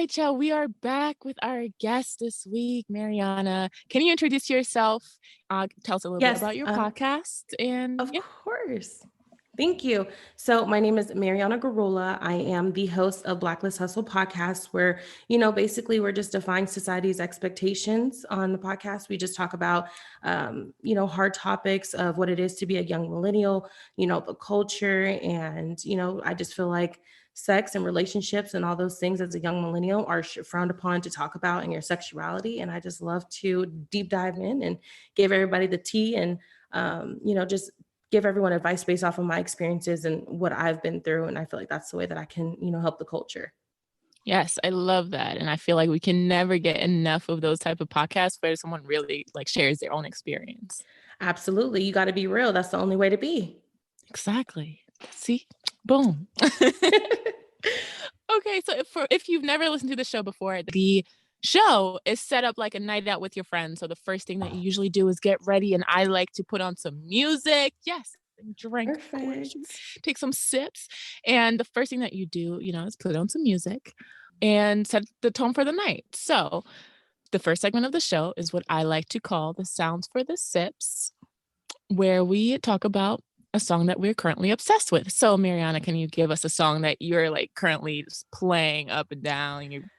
right, y'all. We are back with our guest this week, Marianna. Can you introduce yourself? Tell us a little bit about your podcast. And of course. Thank you. So my name is Marianna I am the host of Blacklist Hustle Podcast, where, basically we're just defying society's expectations on the podcast. We just talk about, hard topics of what it is to be a young millennial, the culture. And, I just feel like sex and relationships and all those things as a young millennial are frowned upon to talk about, and your sexuality. And I just love to deep dive in and give everybody the tea and, just give everyone advice based off of my experiences and what I've been through. And I feel like that's the way that I can, help the culture. Yes, I love that. And I feel like we can never get enough of those type of podcasts where someone really shares their own experience. Absolutely. You got to be real. That's the only way to be. Exactly. See, boom. Okay, so if you've never listened to the show before, the show is set up like a night out with your friends. So the first thing that you usually do is get ready, and I like to put on some music. Yes, drink, of course, take some sips. And the first thing that you do, is put on some music and set the tone for the night. So the first segment of the show is what I like to call the sounds for the sips, where we talk about a song that we're currently obsessed with. So Marianna, can you give us a song that you're currently playing up and down?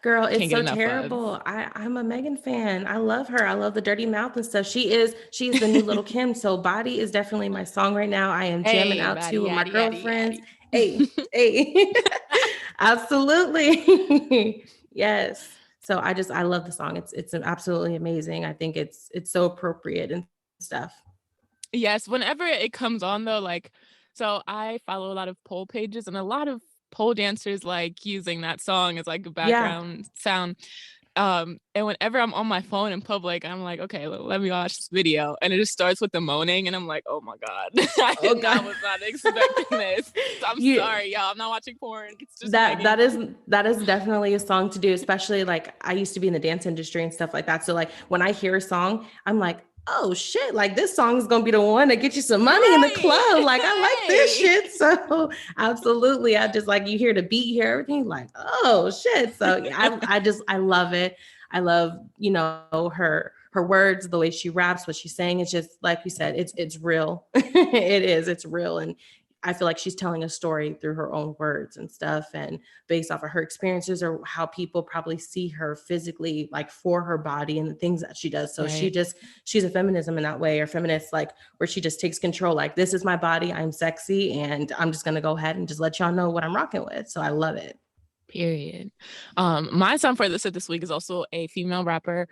Girl, it's so terrible. I'm a Megan fan. I love her. I love the dirty mouth and stuff. She is the new Little Kim. So Body is definitely my song right now. I am jamming out to with my girlfriends. Hey. Absolutely. Yes. So I love the song. It's absolutely amazing. I think it's so appropriate and stuff. Yes, whenever it comes on though, so I follow a lot of pole pages, and a lot of pole dancers using that song as a background sound. And whenever I'm on my phone in public, I'm like, okay, let me watch this video, and it just starts with the moaning, and I'm like, oh my god, I was not expecting this. I'm sorry, y'all. I'm not watching porn. It's just that is definitely a song to do, especially I used to be in the dance industry and stuff like that. So when I hear a song, I'm like, oh shit, this song is gonna be the one that gets you some money in the club. I like this shit. So absolutely. I just you hear the beat, you hear everything, oh shit. So I love it. I love, her words, the way she raps, what she's saying. It's just like you said, it's real. It's real. And I feel like she's telling a story through her own words and stuff, and based off of her experiences or how people probably see her physically, for her body and the things that she does. So right. She's a feminism in that way, or feminist, where she just takes control. This is my body. I'm sexy, and I'm just going to go ahead and just let y'all know what I'm rocking with. So I love it. Period. My song for this week is also a female rapper.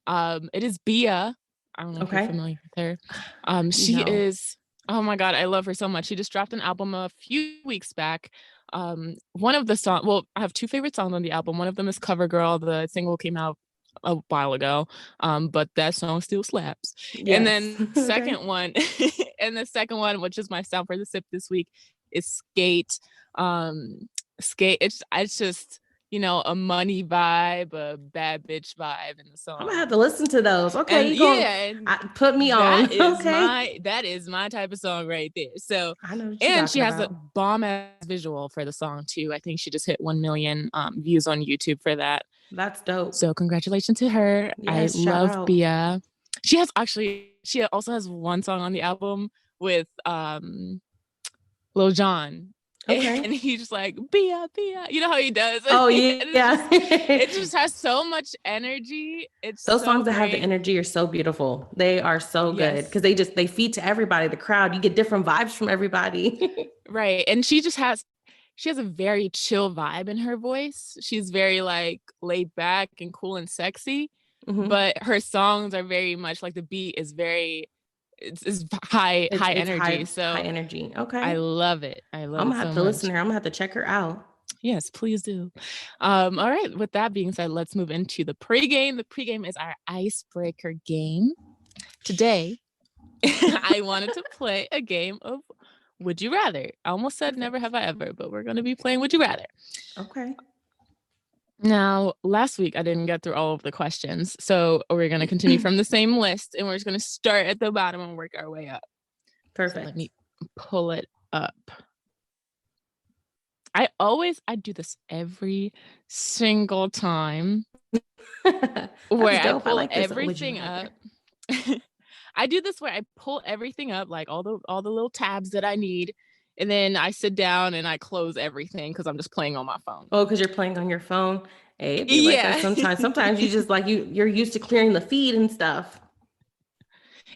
It is Bia. I don't know if you're familiar with her. She is... Oh my God, I love her so much. She just dropped an album a few weeks back. One of the songs, I have two favorite songs on the album. One of them is Cover Girl. The single came out a while ago, but that song still slaps. Yes. And then second one, which is my sound for the sip this week, is Skate. Skate. It's just... a money vibe, a bad bitch vibe in the song. I'm gonna have to listen to those. Okay, put me on. That is my type of song right there. So, and she has a bomb ass visual for the song too. I think she just hit 1 million views on YouTube for that. That's dope. So congratulations to her. Yes, I love Bia. She also has one song on the album with Lil Jon. Okay. And he's just like, Bia. You know how he does? Oh, yeah. It just has so much energy. Those songs that have the energy are so beautiful. They are so good because they feed to everybody, the crowd. You get different vibes from everybody. Right. And she has a very chill vibe in her voice. She's very laid back and cool and sexy. Mm-hmm. But her songs are very much the beat is very... It's high energy. High energy. Okay. I love it. I'm gonna have to listen to her. I'm gonna have to check her out. Yes, please do. All right. With that being said, let's move into the pregame. The pregame is our icebreaker game. Today, I wanted to play a game of Would You Rather. I almost said Never Have I Ever, but we're going to be playing Would You Rather. Okay. Now, last week, I didn't get through all of the questions, so we're going to continue from the same list, and we're just going to start at the bottom and work our way up. Perfect. So let me pull it up. I do this every single time where That's I dope. I pull like this. Would you everything rather? up. I do this where I pull everything up, like all the little tabs that I need, and then I sit down and I close everything because I'm just playing on my phone. Oh, because you're playing on your phone. Hey, it'd be like that Yeah. sometimes. Sometimes you just like you're used to clearing the feed and stuff.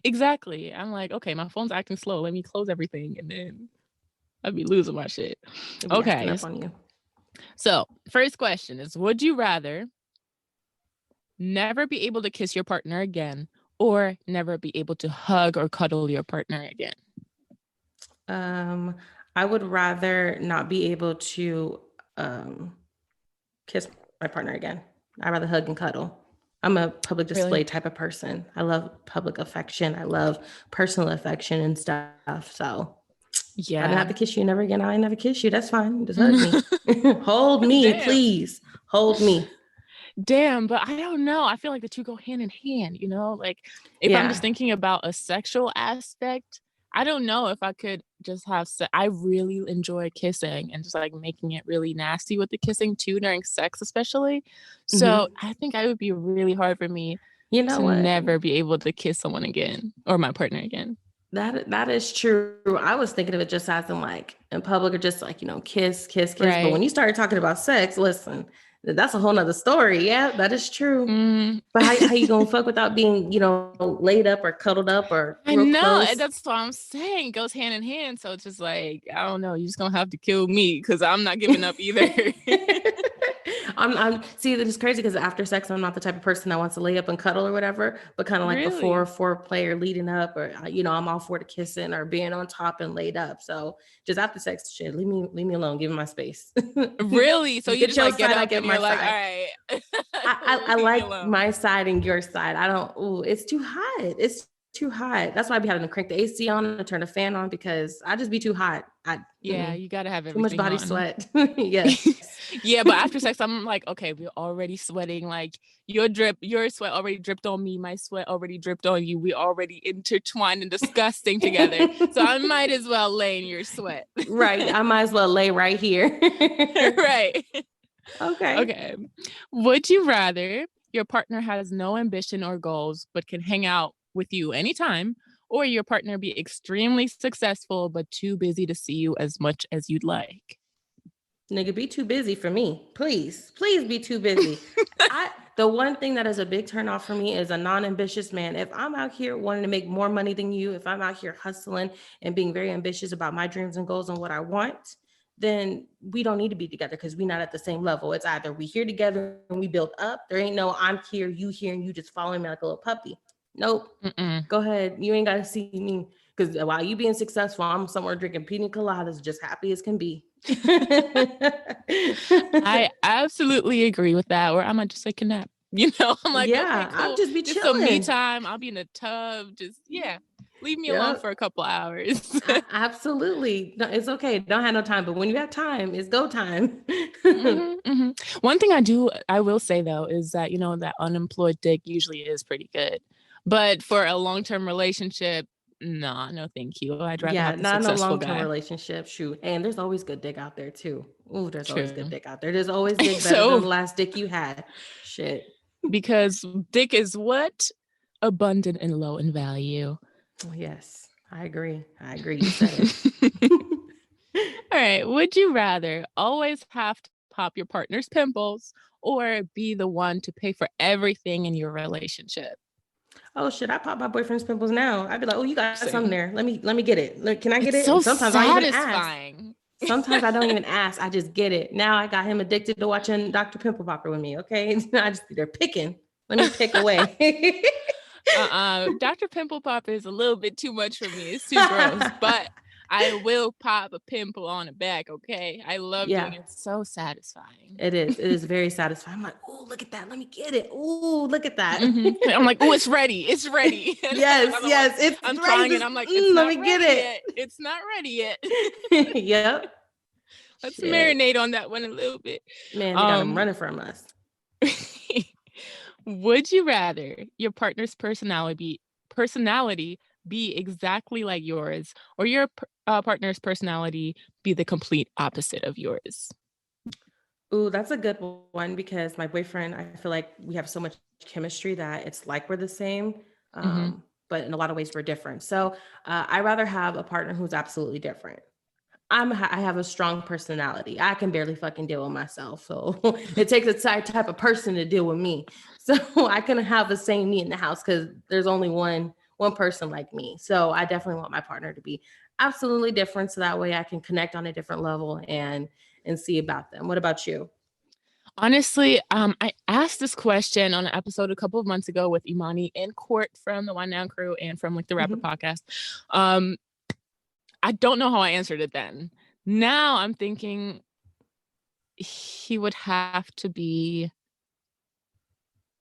Exactly. I'm like, okay, my phone's acting slow. Let me close everything, and then I'd be losing my shit. It'd be acting Okay. up on you. So, first question is, would you rather never be able to kiss your partner again or never be able to hug or cuddle your partner again? I would rather not be able to kiss my partner again. I'd rather hug and cuddle. I'm a public display Really? type of person. I love public affection. I love personal affection and stuff. So if I didn't have Yeah. to kiss you never again, I never kiss you. That's fine. Just hug me. Hold me, Damn. please. Hold me. Damn, but I don't know. I feel like the two go hand in hand, like if I'm just thinking about a sexual aspect, I don't know if I could just have I really enjoy kissing and just like making it really nasty with the kissing too during sex, especially. So Mm-hmm. I think it would be really hard for me You know to what? never be able to kiss someone again or my partner again. That is true. I was thinking of it just as in like in public or just like, kiss, kiss, kiss. But when Right. you started talking about sex, listen, that's a whole nother story. Yeah, that is true. Mm. But how you gonna fuck without being, laid up or cuddled up or I real know, close? and that's what I'm saying. It goes hand in hand. So it's just like, I don't know, you're just gonna have to kill me because I'm not giving up either. I'm see, that is crazy because after sex, I'm not the type of person that wants to lay up and cuddle or whatever, but kind of like before Really? foreplay or leading up, or I'm all for the kissing or being on top and laid up. So just after sex, shit, leave me alone, give me my space. Really? So You you get just your like get side, I up get and my you're like, all side. right, I leave me like alone. my side and your side. I don't. Ooh, it's too hot. It's too hot. That's why I be having to crank the AC on and turn the fan on because I just be too hot. Yeah, you gotta have Too much everything body on. sweat. Yes. Yeah, but after sex, I'm like, okay, we're already sweating. Like your sweat already dripped on me. My sweat already dripped on you. We already intertwined and disgusting together. So I might as well lay in your sweat. Right. I might as well lay right here. Right. Okay. Okay. Would you rather your partner has no ambition or goals but can hang out with you anytime, or your partner be extremely successful but too busy to see you as much as you'd like? Nigga, be too busy for me. Please. Please be too busy. The one thing that is a big turnoff for me is a non-ambitious man. If I'm out here wanting to make more money than you, if I'm out here hustling and being very ambitious about my dreams and goals and what I want, then we don't need to be together because we're not at the same level. It's either we here together and we build up. There ain't no I'm here, you here, and you just following me like a little puppy. Nope. Mm-mm. Go ahead. You ain't got to see me because while you being successful, I'm somewhere drinking pina coladas, just happy as can be. I absolutely agree with that. Or I might just take a nap. I'm like, okay, Yeah, I'll cool. just be Just some me chilling. time. I'll be in the tub. Just, yeah. Leave me alone Yep. for a couple hours. Absolutely. No, it's okay. Don't have no time, but when you have time, it's go time. One thing I will say though, is that, that unemployed dick usually is pretty good. But for a long-term relationship, nah, no, thank you. I'd rather Yeah, have the not in a successful long-term guy. relationship. Shoot. And there's always good dick out there too. Ooh, there's always good True. dick out there. There's always dick better than So, the last dick you had. Shit. because dick is what? Abundant and low in value. Yes, I agree. You said it. All right. Would you rather always have to pop your partner's pimples or be the one to pay for everything in your relationship? Oh shit, I pop my boyfriend's pimples now. I'd be like, oh, you got something Same. there. Let me get it. Look, can I get It's it? so And sometimes I don't even ask. satisfying. Sometimes I don't even ask. I just get it. Now I got him addicted to watching Dr. Pimple Popper with me. Okay. I just they're picking. Let me pick away. Dr. Pimple Pop is a little bit too much for me. It's too gross, but I will pop a pimple on the back, okay? I love doing Yeah, it. It's so satisfying. it is. It is very satisfying. I'm like, oh, look at that. Let me get it. Oh, look at that. I'm like, oh, it's ready. It's ready. Yes, it's I'm ready. trying it. I'm like, it's Let not me get ready it. yet. It's not ready yet. Yep. Let's Shit. marinate on that one a little bit. Man, they got him running from us. Would you rather your partner's personality be exactly like yours, or your partner's personality be the complete opposite of yours? Ooh, that's a good one because my boyfriend, I feel like we have so much chemistry that it's like we're the same, Mm-hmm. but in a lot of ways we're different. So I rather have a partner who's absolutely different. I have a strong personality. I can barely fucking deal with myself. So it takes a type of person to deal with me. So I can have the same me in the house because there's only one person like me. So I definitely want my partner to be absolutely different. So that way I can connect on a different level and see about them. What about you? Honestly, I asked this question on an episode a couple of months ago with Imani and Court from the Wine Down Crew and from like the Rapper Mhm. podcast. I don't know how I answered it then. Now I'm thinking he would have to be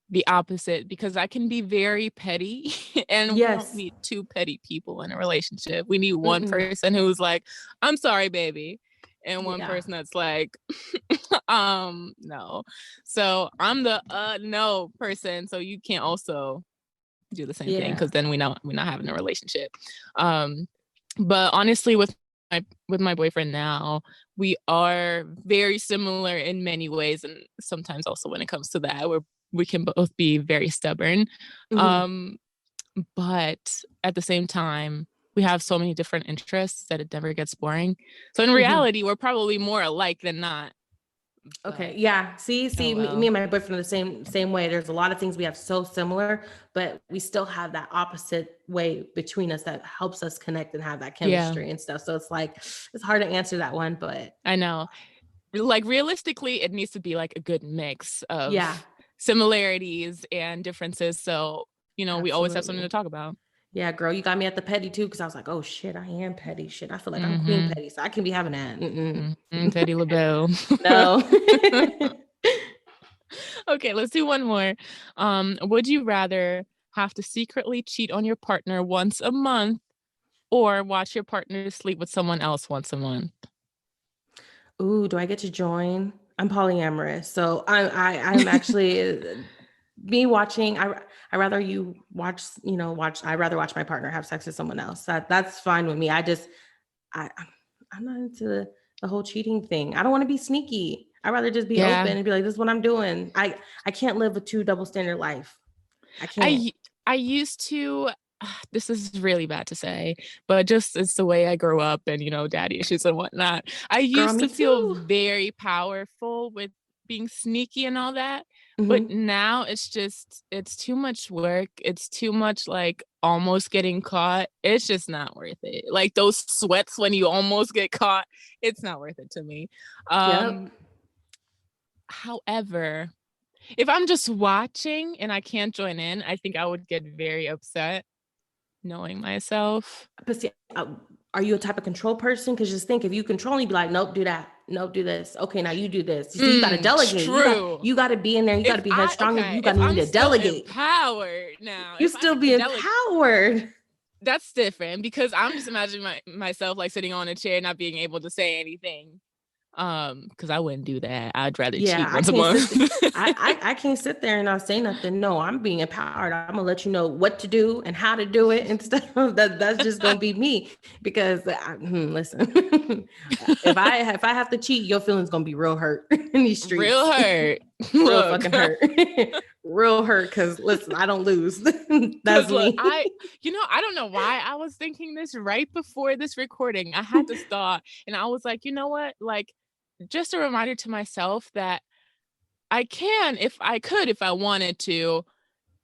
the opposite because I can be very petty and we don't Yes. need two petty people in a relationship. We need one Mm-mm. person who's like, I'm sorry, baby. And one Yeah. person that's like, no. So I'm the no person. So you can't also do the same thing Yeah. because then we're not having a relationship. But honestly, with my boyfriend now, we are very similar in many ways, and sometimes also when it comes to that, we can both be very stubborn. Mhm. But at the same time, we have so many different interests that it never gets boring. So in Mhm. reality, we're probably more alike than not. Okay. But Yeah. See, oh me well. and my boyfriend are the same way. There's a lot of things we have so similar, but we still have that opposite way between us that helps us connect and have that Yeah, chemistry and stuff. So it's like it's hard to answer that one, but I know. Like realistically, it needs to be like a good mix yeah, of similarities and differences. So, we always have something to absolutely. talk about. Yeah, girl, you got me at the petty too, because I was like, oh shit, I am petty. Shit, I feel like I'm queen Mm-hmm. petty, so I can be having that. Mm-mm. Mm-hmm. Teddy LaBelle. No. Okay, let's do one more. Would you rather have to secretly cheat on your partner once a month or watch your partner sleep with someone else once a month? Ooh, do I get to join? I'm polyamorous, so I'm actually me watching. I rather you watch. I rather watch my partner have sex with someone else. That's fine with me. I I'm not into the whole cheating thing. I don't want to be sneaky. I'd rather just be Yeah. open and be like, this is what I'm doing. I can't live a two double standard life. I can't. I used to this is really bad to say, but just it's the way I grew up and daddy issues and whatnot. I Girl, used me to feel too. very powerful with being sneaky and all that. But Hmm. now it's too much work. It's too much like almost getting caught. It's just not worth it. Like those sweats when you almost get caught, it's not worth it to me. Yep. However, if I'm just watching and I can't join in, I think I would get very upset knowing myself. But see, are you a type of control person? Because just think, if you control, you be like, nope, do that. Nope, do this. Okay, now you do this. You see, you got to delegate. True. You got to be in there. You got to be headstrong. You got If to need I'm to still delegate. empowered now, You if I still have to be delegate, empowered. that's different because I'm just imagining myself like sitting on a chair not being able to say anything. Because I wouldn't do that. I'd rather Yeah, cheat I once a can't sit. month. I can't sit there and not say nothing. No, I'm being empowered. I'm gonna let you know what to do and how to do it and stuff. That's just gonna be me because listen, if I have to cheat, your feelings gonna be real hurt in these Real streets, hurt. real Look. fucking hurt, real hurt. Because listen, I don't lose. That's Because look, me. I don't know why I was thinking this right before this recording. I had this thought and I was like, you know what? Like, just a reminder to myself that I can if I wanted to,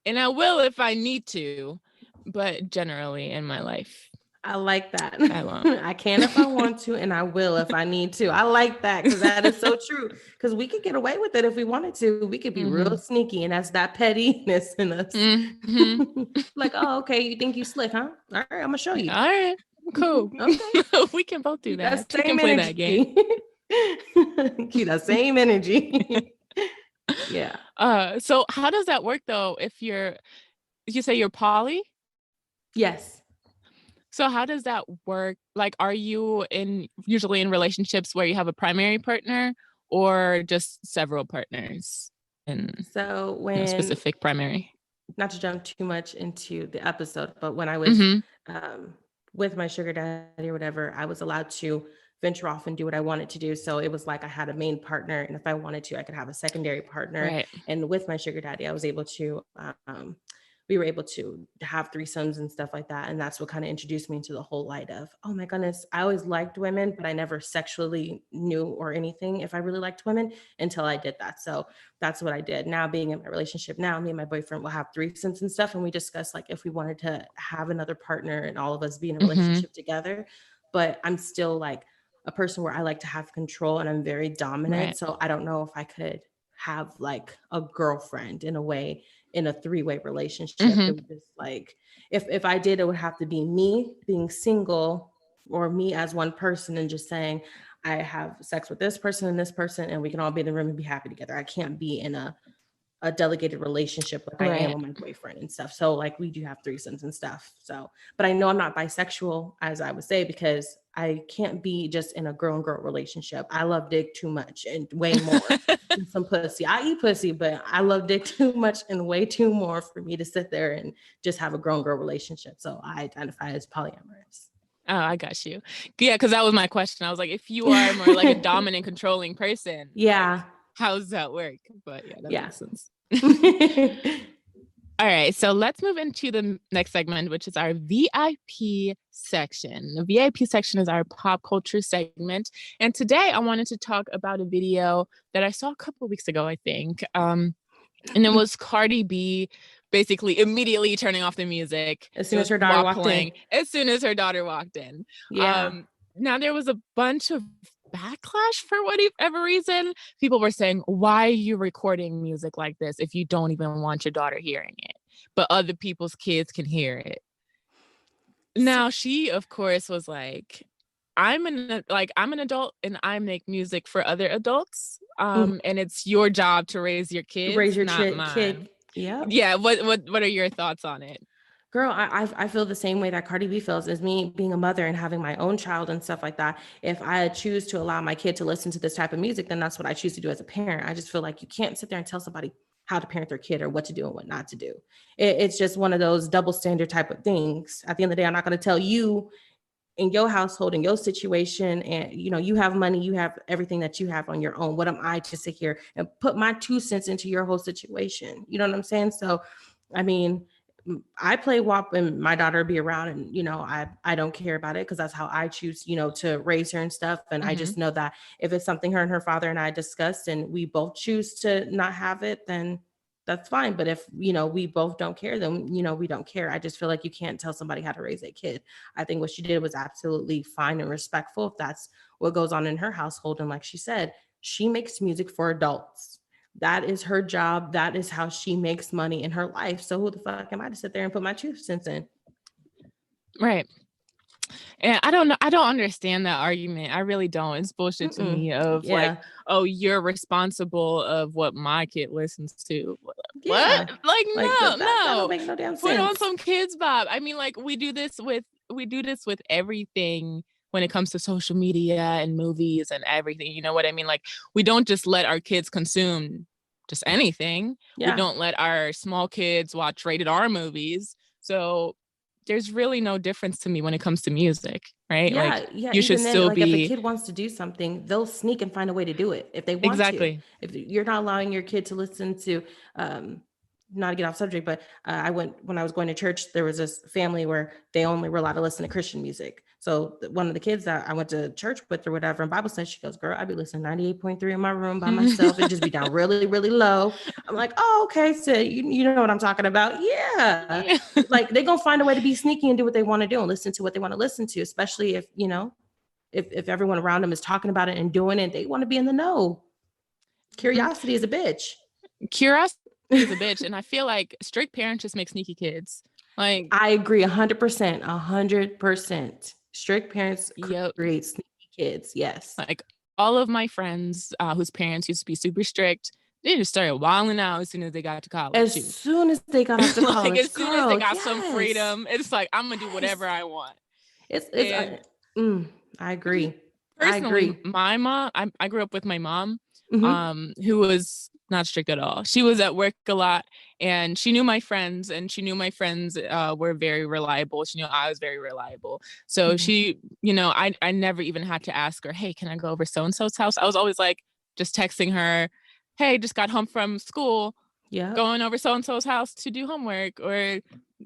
and I will if I need to, but generally in my life, I like that. I won't. I can if I want to, and I will if I need to. I like that because that is so true. Because we could get away with it if we wanted to. We could be real Mm-hmm. sneaky, and that's that pettiness in us. Mm-hmm. Like, oh, okay, you think you slick, huh? All right, I'm gonna show you. All right, cool. Okay, We can both do keep that that. Two can same play that game. energy. Keep that same energy. Yeah. So how does that work though? You say you're poly? Yes. So how does that work? Like, are you usually in relationships where you have a primary partner or just several partners in So when specific primary? not to jump too much into the episode, but when I was Mm-hmm. um, with my sugar daddy or whatever, I was allowed to venture off and do what I wanted to do. So it was like I had a main partner, and if I wanted to, I could have a secondary partner. Right. And with my sugar daddy, I was able to, we were able to have threesomes and stuff like that. And that's what kind of introduced me to the whole light of, oh my goodness, I always liked women, but I never sexually knew or anything if I really liked women until I did that. So that's what I did. Now being in my relationship now, me and my boyfriend will have threesomes and stuff. And we discuss like if we wanted to have another partner and all of us be in a relationship together. But I'm still like a person where I like to have control and I'm very dominant. Right. So I don't know if I could have like a girlfriend in a way in a three-way relationship. It would just like, if I did, it would have to be me being single or me as one person and just saying, I have sex with this person and we can all be in the room and be happy together. I can't be in a delegated relationship like I am with my boyfriend and stuff. So like we do have threesomes and stuff. So, but I know I'm not bisexual, as I would say, because I can't be just in a girl and girl relationship. I love dick too much and way more than some pussy. I eat pussy, but I love dick too much and way too more for me to sit there and just have a girl and girl relationship. So I identify as polyamorous. Oh, I got you. Yeah, because that was my question. I was like, if you are more like a dominant, controlling person, yeah, how does that work? But yeah, that makes sense. All right, so let's move into the next segment, which is our VIP section. The VIP section is our pop culture segment. And today I wanted to talk about a video that I saw a couple of weeks ago, I think. And it was Cardi B basically immediately turning off the music. As soon as her daughter walked in. As soon as her daughter walked in. Yeah. Now there was a bunch of backlash for whatever reason. People were saying, why are you recording music like this if you don't even want your daughter hearing it, but other people's kids can hear it? Now she of course was like, I'm an adult and I make music for other adults, and it's your job to raise your kids, not mine. Kid. Yeah, what are your thoughts on it? Girl, I feel the same way that Cardi B feels, as me being a mother and having my own child and stuff like that. If I choose to allow my kid to listen to this type of music, then that's what I choose to do as a parent. I just feel like you can't sit there and tell somebody how to parent their kid or what to do and what not to do. It's just one of those double standard type of things. At the end of the day, I'm not going to tell you in your household, in your situation, and you have money, you have everything that you have on your own. What am I to sit here and put my 2 cents into your whole situation? You know what I'm saying? So, I mean, I play WAP and my daughter be around, and I don't care about it because that's how I choose to raise her and stuff. And I just know that if it's something her and her father and I discussed and we both choose to not have it, then that's fine. But if we both don't care, then we don't care. I just feel like you can't tell somebody how to raise a kid. I think what she did was absolutely fine and respectful if that's what goes on in her household. And like she said, she makes music for adults. That is her job. That is how she makes money in her life. So who the fuck am I to sit there and put my 2 cents in? Right. And I don't know. I don't understand that argument. I really don't. It's bullshit to me of like, oh, you're responsible of what my kid listens to. What? Like no. That don't make no damn sense. Put on some Kids Bop. I mean, like we do this with everything when it comes to social media and movies and everything. You know what I mean? Like we don't just let our kids consume just anything. Yeah. We don't let our small kids watch rated R movies. So there's really no difference to me when it comes to music, right? Yeah, like yeah. You should still be. If a kid wants to do something, they'll sneak and find a way to do it if they want to. If you're not allowing your kid to listen to, not to get off subject, but when I was going to church, there was this family where they only were allowed to listen to Christian music. So one of the kids that I went to church with or whatever, in Bible study, she goes, girl, I'd be listening 98.3 in my room by myself. It'd just be down really, really low. I'm like, oh, okay. So you know what I'm talking about? Yeah. Like they're going to find a way to be sneaky and do what they want to do and listen to what they want to listen to, especially if, if everyone around them is talking about it and doing it, they want to be in the know. Curiosity is a bitch. Curiosity is a bitch. And I feel like strict parents just make sneaky kids. Like I agree 100%, 100%. Strict parents create sneaky kids. Yes. Like all of my friends whose parents used to be super strict, they just started wilding out as soon as they got to college. As soon as they got to college. Like as soon as they got some freedom, it's like, I'm going to do whatever I want. I agree. Personally, my mom, I grew up with my mom, who was not strict at all. She was at work a lot, and she knew my friends, were very reliable. She knew I was very reliable. So she, I never even had to ask her, hey, can I go over so-and-so's house? I was always like just texting her, hey, just got home from school. Yeah. Going over so-and-so's house to do homework, or,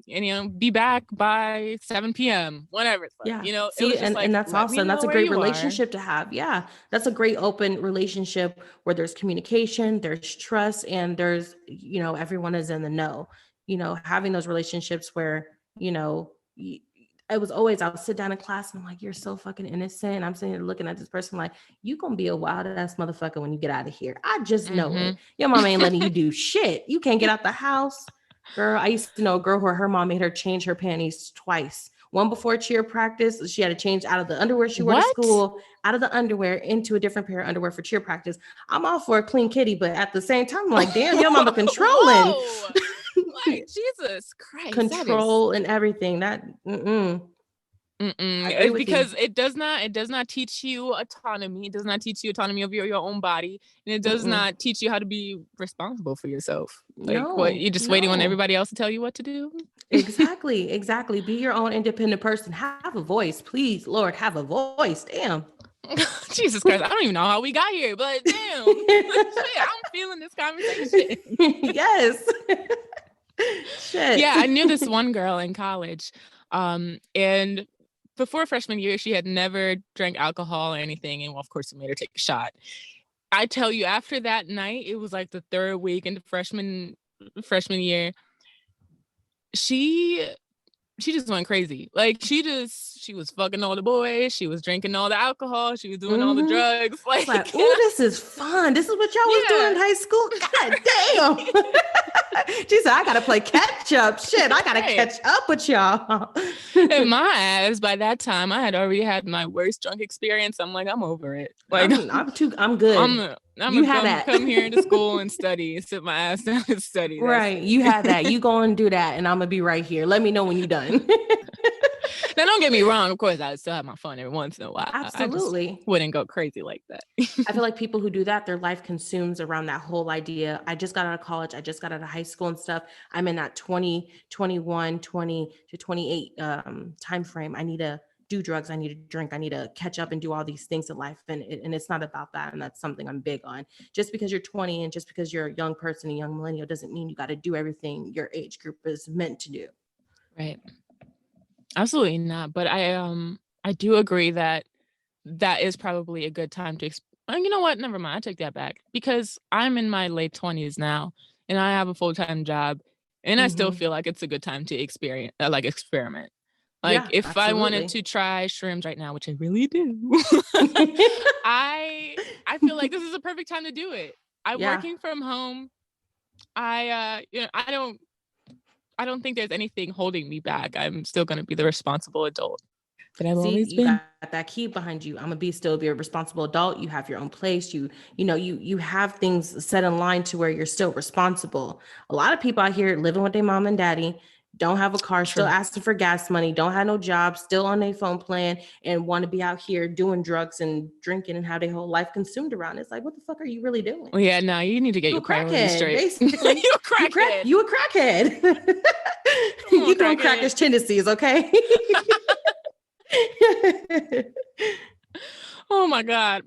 be back by 7 p.m., whatever. Yeah. It was just and that's awesome. That's a great relationship to have. Yeah. That's a great open relationship where there's communication, there's trust, and there's, everyone is in the know, having those relationships where, I would sit down in class and I'm like, you're so fucking innocent. I'm sitting here looking at this person like, you gonna be a wild ass motherfucker when you get out of here. I just know it. Your mom ain't letting you do shit. You can't get out the house. Girl, I used to know a girl where her mom made her change her panties twice. One before cheer practice, she had to change out of the underwear she wore to school, out of the underwear into a different pair of underwear for cheer practice. I'm all for a clean kitty, but at the same time, I'm like, damn, your mama controlling. Like, Jesus Christ. Control and everything. It's because it does not teach you autonomy. It does not teach you autonomy of your own body, and it does not teach you how to be responsible for yourself. Like, you're just waiting on everybody else to tell you what to do. Exactly. Be your own independent person. Have a voice, please, Lord. Have a voice. Damn. Jesus Christ, I don't even know how we got here, but damn, I'm feeling this conversation. Yes. Shit. Yeah, I knew this one girl in college, and before freshman year, she had never drank alcohol or anything, and of course, we made her take a shot. I tell you, after that night, it was like the third week into freshman year. She just went crazy. Like, she was fucking all the boys. She was drinking all the alcohol. She was doing all the drugs. Like, oh, this is fun. This is what y'all was doing in high school. God damn. She said, I got to play catch up. Shit, I got to catch up with y'all. And my ass, by that time, I had already had my worst drunk experience. I'm like, I'm over it. Like, I'm good. I'm gonna come here into school and study and sit my ass down and study. Right. You have that. You go and do that, and I'm gonna be right here. Let me know when you're done. Now, don't get me wrong. Of course, I would still have my fun every once in a while. Absolutely. I just wouldn't go crazy like that. I feel like people who do that, their life consumes around that whole idea. I just got out of college. I just got out of high school and stuff. I'm in that 20, 21, 20 to 28 time frame. I need to do drugs. I need to drink. I need to catch up and do all these things in life. And it's not about that. And that's something I'm big on. Just because you're 20 and just because you're a young person, a young millennial, doesn't mean you got to do everything your age group is meant to do. Right. Absolutely not. But I do agree that is probably a good time to you know what? Never mind. I take that back, because I'm in my late 20s now and I have a full-time job, and I still feel like it's a good time to experiment. Like, if absolutely. I wanted to try shrooms right now, which I really do, I feel like this is a perfect time to do it. I'm working from home. I don't think there's anything holding me back. I'm still going to be the responsible adult that I've always been. You got that key behind you. I'm gonna be a responsible adult. You have your own place. You have things set in line to where you're still responsible. A lot of people out here living with their mom and daddy, don't have a car, still asking for gas money, don't have no job, still on their phone plan, and want to be out here doing drugs and drinking and have their whole life consumed around it. It's like, what the fuck are you really doing? Well, yeah, no, you need to get your priorities straight. Basically. You a crackhead. You a crackhead. You doing crackers tendencies, okay? Oh my God.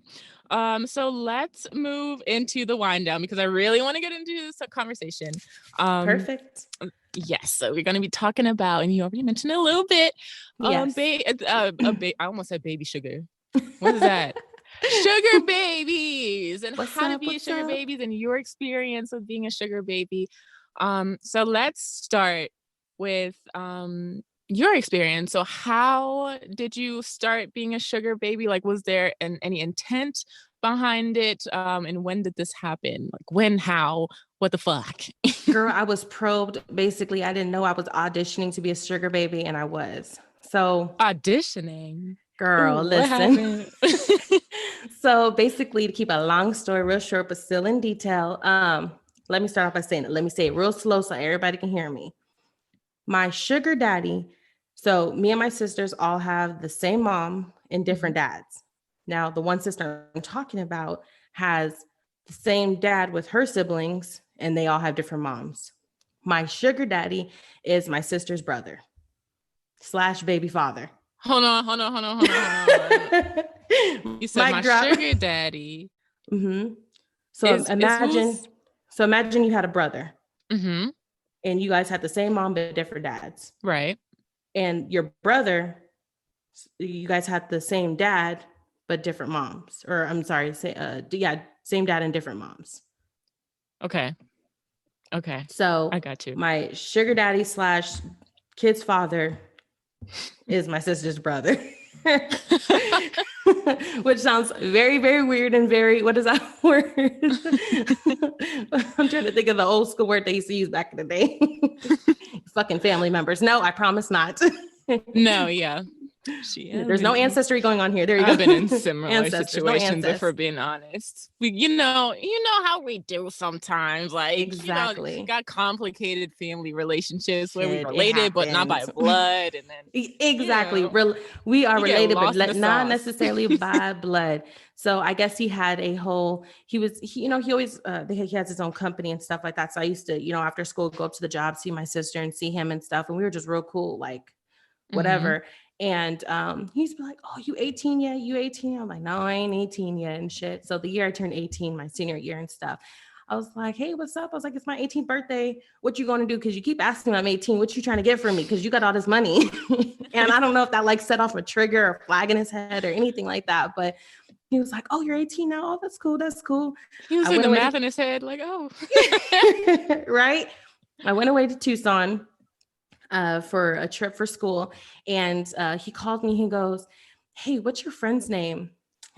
So let's move into the wind down, because I really want to get into this conversation. Perfect. Yes, so we're going to be talking about, and you already mentioned it a little bit. Yes. I almost said baby sugar. What is that? Sugar babies, and how to be a sugar babies, and your experience of being a sugar baby. So let's start with your experience. So how did you start being a sugar baby? Like, was there any intent behind it? And when did this happen? Like, when, how, what the fuck? Girl, I was probed. Basically, I didn't know I was auditioning to be a sugar baby, and I was. So auditioning? Girl, ooh, listen. So basically, to keep a long story real short, but still in detail, let me start off by saying it. Let me say it real slow so everybody can hear me. My sugar daddy, so me and my sisters all have the same mom and different dads. Now, the one sister I'm talking about has the same dad with her siblings, and they all have different moms. My sugar daddy is my sister's brother / baby father. Hold on. You said my sugar daddy. Mm-hmm. So imagine you had a brother. Mm-hmm. And you guys had the same mom but different dads. Right. And your brother, you guys had the same dad but different moms. Or I'm sorry, same dad and different moms. Okay. So I got you. My sugar daddy / kid's father is my sister's brother. Which sounds very, very weird and very, what is that word? I'm trying to think of the old school word they used to use back in the day. Fucking family members. No, I promise not. No, yeah. There's no ancestry going on here. There you go. I've been in similar situations, if we're being honest. You know how we do sometimes. Like, exactly. Got complicated family relationships where we're related, but not by blood. And then exactly. We are related, but not necessarily by blood. So I guess he had he always, he has his own company and stuff like that. So I used to, after school, go up to the job, see my sister and see him and stuff. And we were just real cool, like whatever. Mm-hmm. And he used to be like, "Oh, you 18 yet? You 18?" I'm like, "No, I ain't 18 yet," and shit. So the year I turned 18, my senior year and stuff, I was like, "Hey, what's up?" I was like, "It's my 18th birthday. What you gonna do? Because you keep asking me I'm 18. What you trying to get from me? Because you got all this money." And I don't know if that like set off a trigger or flag in his head or anything like that. But he was like, "Oh, you're 18 now? Oh, that's cool. That's cool." He was doing the math in his head, like, "Oh." Right. I went away to Tucson for a trip for school. And he called me, he goes, "Hey, what's your friend's name?"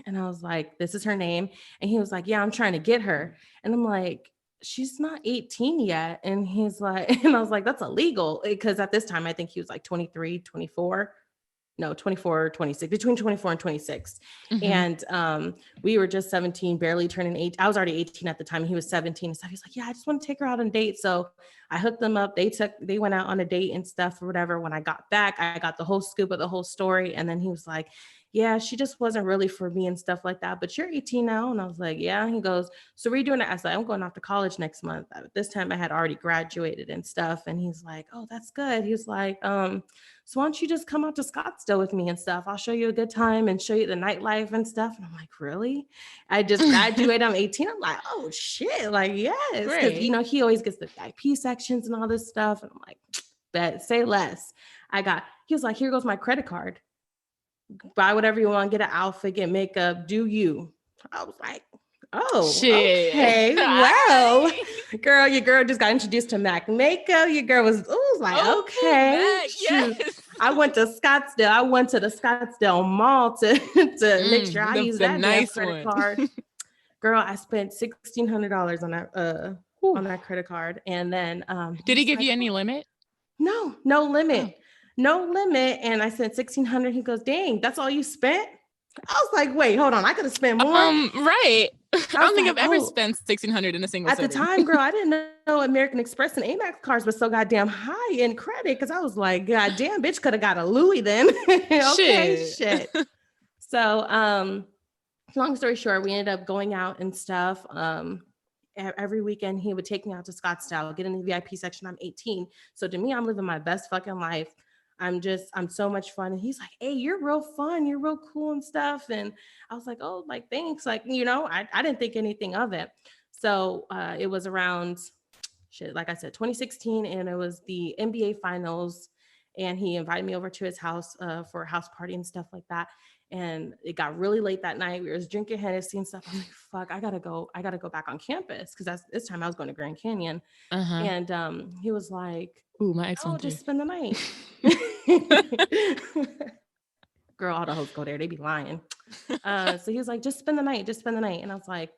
And I was like, "This is her name." And he was like, "Yeah, I'm trying to get her." And I'm like, "She's not 18 yet." And he's like, and I was like, "That's illegal." Because at this time, I think he was like 23, 24. No, 24, 26, between 24 and 26. Mm-hmm. And we were just 17, barely turning 8. I was already 18 at the time. He was 17. So he's like, "Yeah, I just want to take her out on a date." So I hooked them up. They went out on a date and stuff or whatever. When I got back, I got the whole scoop of the whole story. And then he was like, "Yeah, she just wasn't really for me and stuff like that. But you're 18 now." And I was like, "Yeah." He goes, "So what are you doing?" I was like, "I'm going off to college next month." At this time I had already graduated and stuff. And he's like, "Oh, that's good." He was like, "So why don't you just come out to Scottsdale with me and stuff? I'll show you a good time and show you the nightlife and stuff." And I'm like, "Really?" I just graduated. I'm 18. I'm like, "Oh shit." Like, yes. Because, he always gets the VIP sections and all this stuff. And I'm like, "Bet, say less." He was like, "Here goes my credit card. Buy whatever you want, get an outfit, get makeup, do you." I was like, "Oh, shit. Okay. Well, girl, your girl just got introduced to MAC makeup. Your girl was like, okay. Mac, yes. I went to Scottsdale. I went to the Scottsdale Mall to make sure I use that nice credit card. Girl, I spent $1,600 on that credit card. And then did he give you any limit? No limit. Oh. No limit. And I said $1,600. He goes, "Dang, that's all you spent?" I was like, "Wait, hold on. I could have spent more." Right. I don't think I've ever spent $1,600 in a single at the time, girl. I didn't know American Express and Amex cards were so goddamn high in credit, because I was like, "God damn, bitch, could have got a Louis then." Okay, shit. So, long story short, we ended up going out and stuff. Every weekend he would take me out to Scottsdale, get in the VIP section. I'm 18, so to me, I'm living my best fucking life. I'm so much fun. And he's like, "Hey, you're real fun. You're real cool and stuff." And I was like, "Oh, like, thanks." Like, I didn't think anything of it. So it was around, like I said, 2016. And it was the NBA finals. And he invited me over to his house for a house party and stuff like that. And it got really late that night. We were drinking Hennessy and stuff. I was like, "Fuck, I gotta go back on campus." Because this time I was going to Grand Canyon. Uh-huh. And he was like, "Ooh, my ex went just spend the night." Girl, all the hoes go there. They be lying. So he was like, just spend the night. And I was like,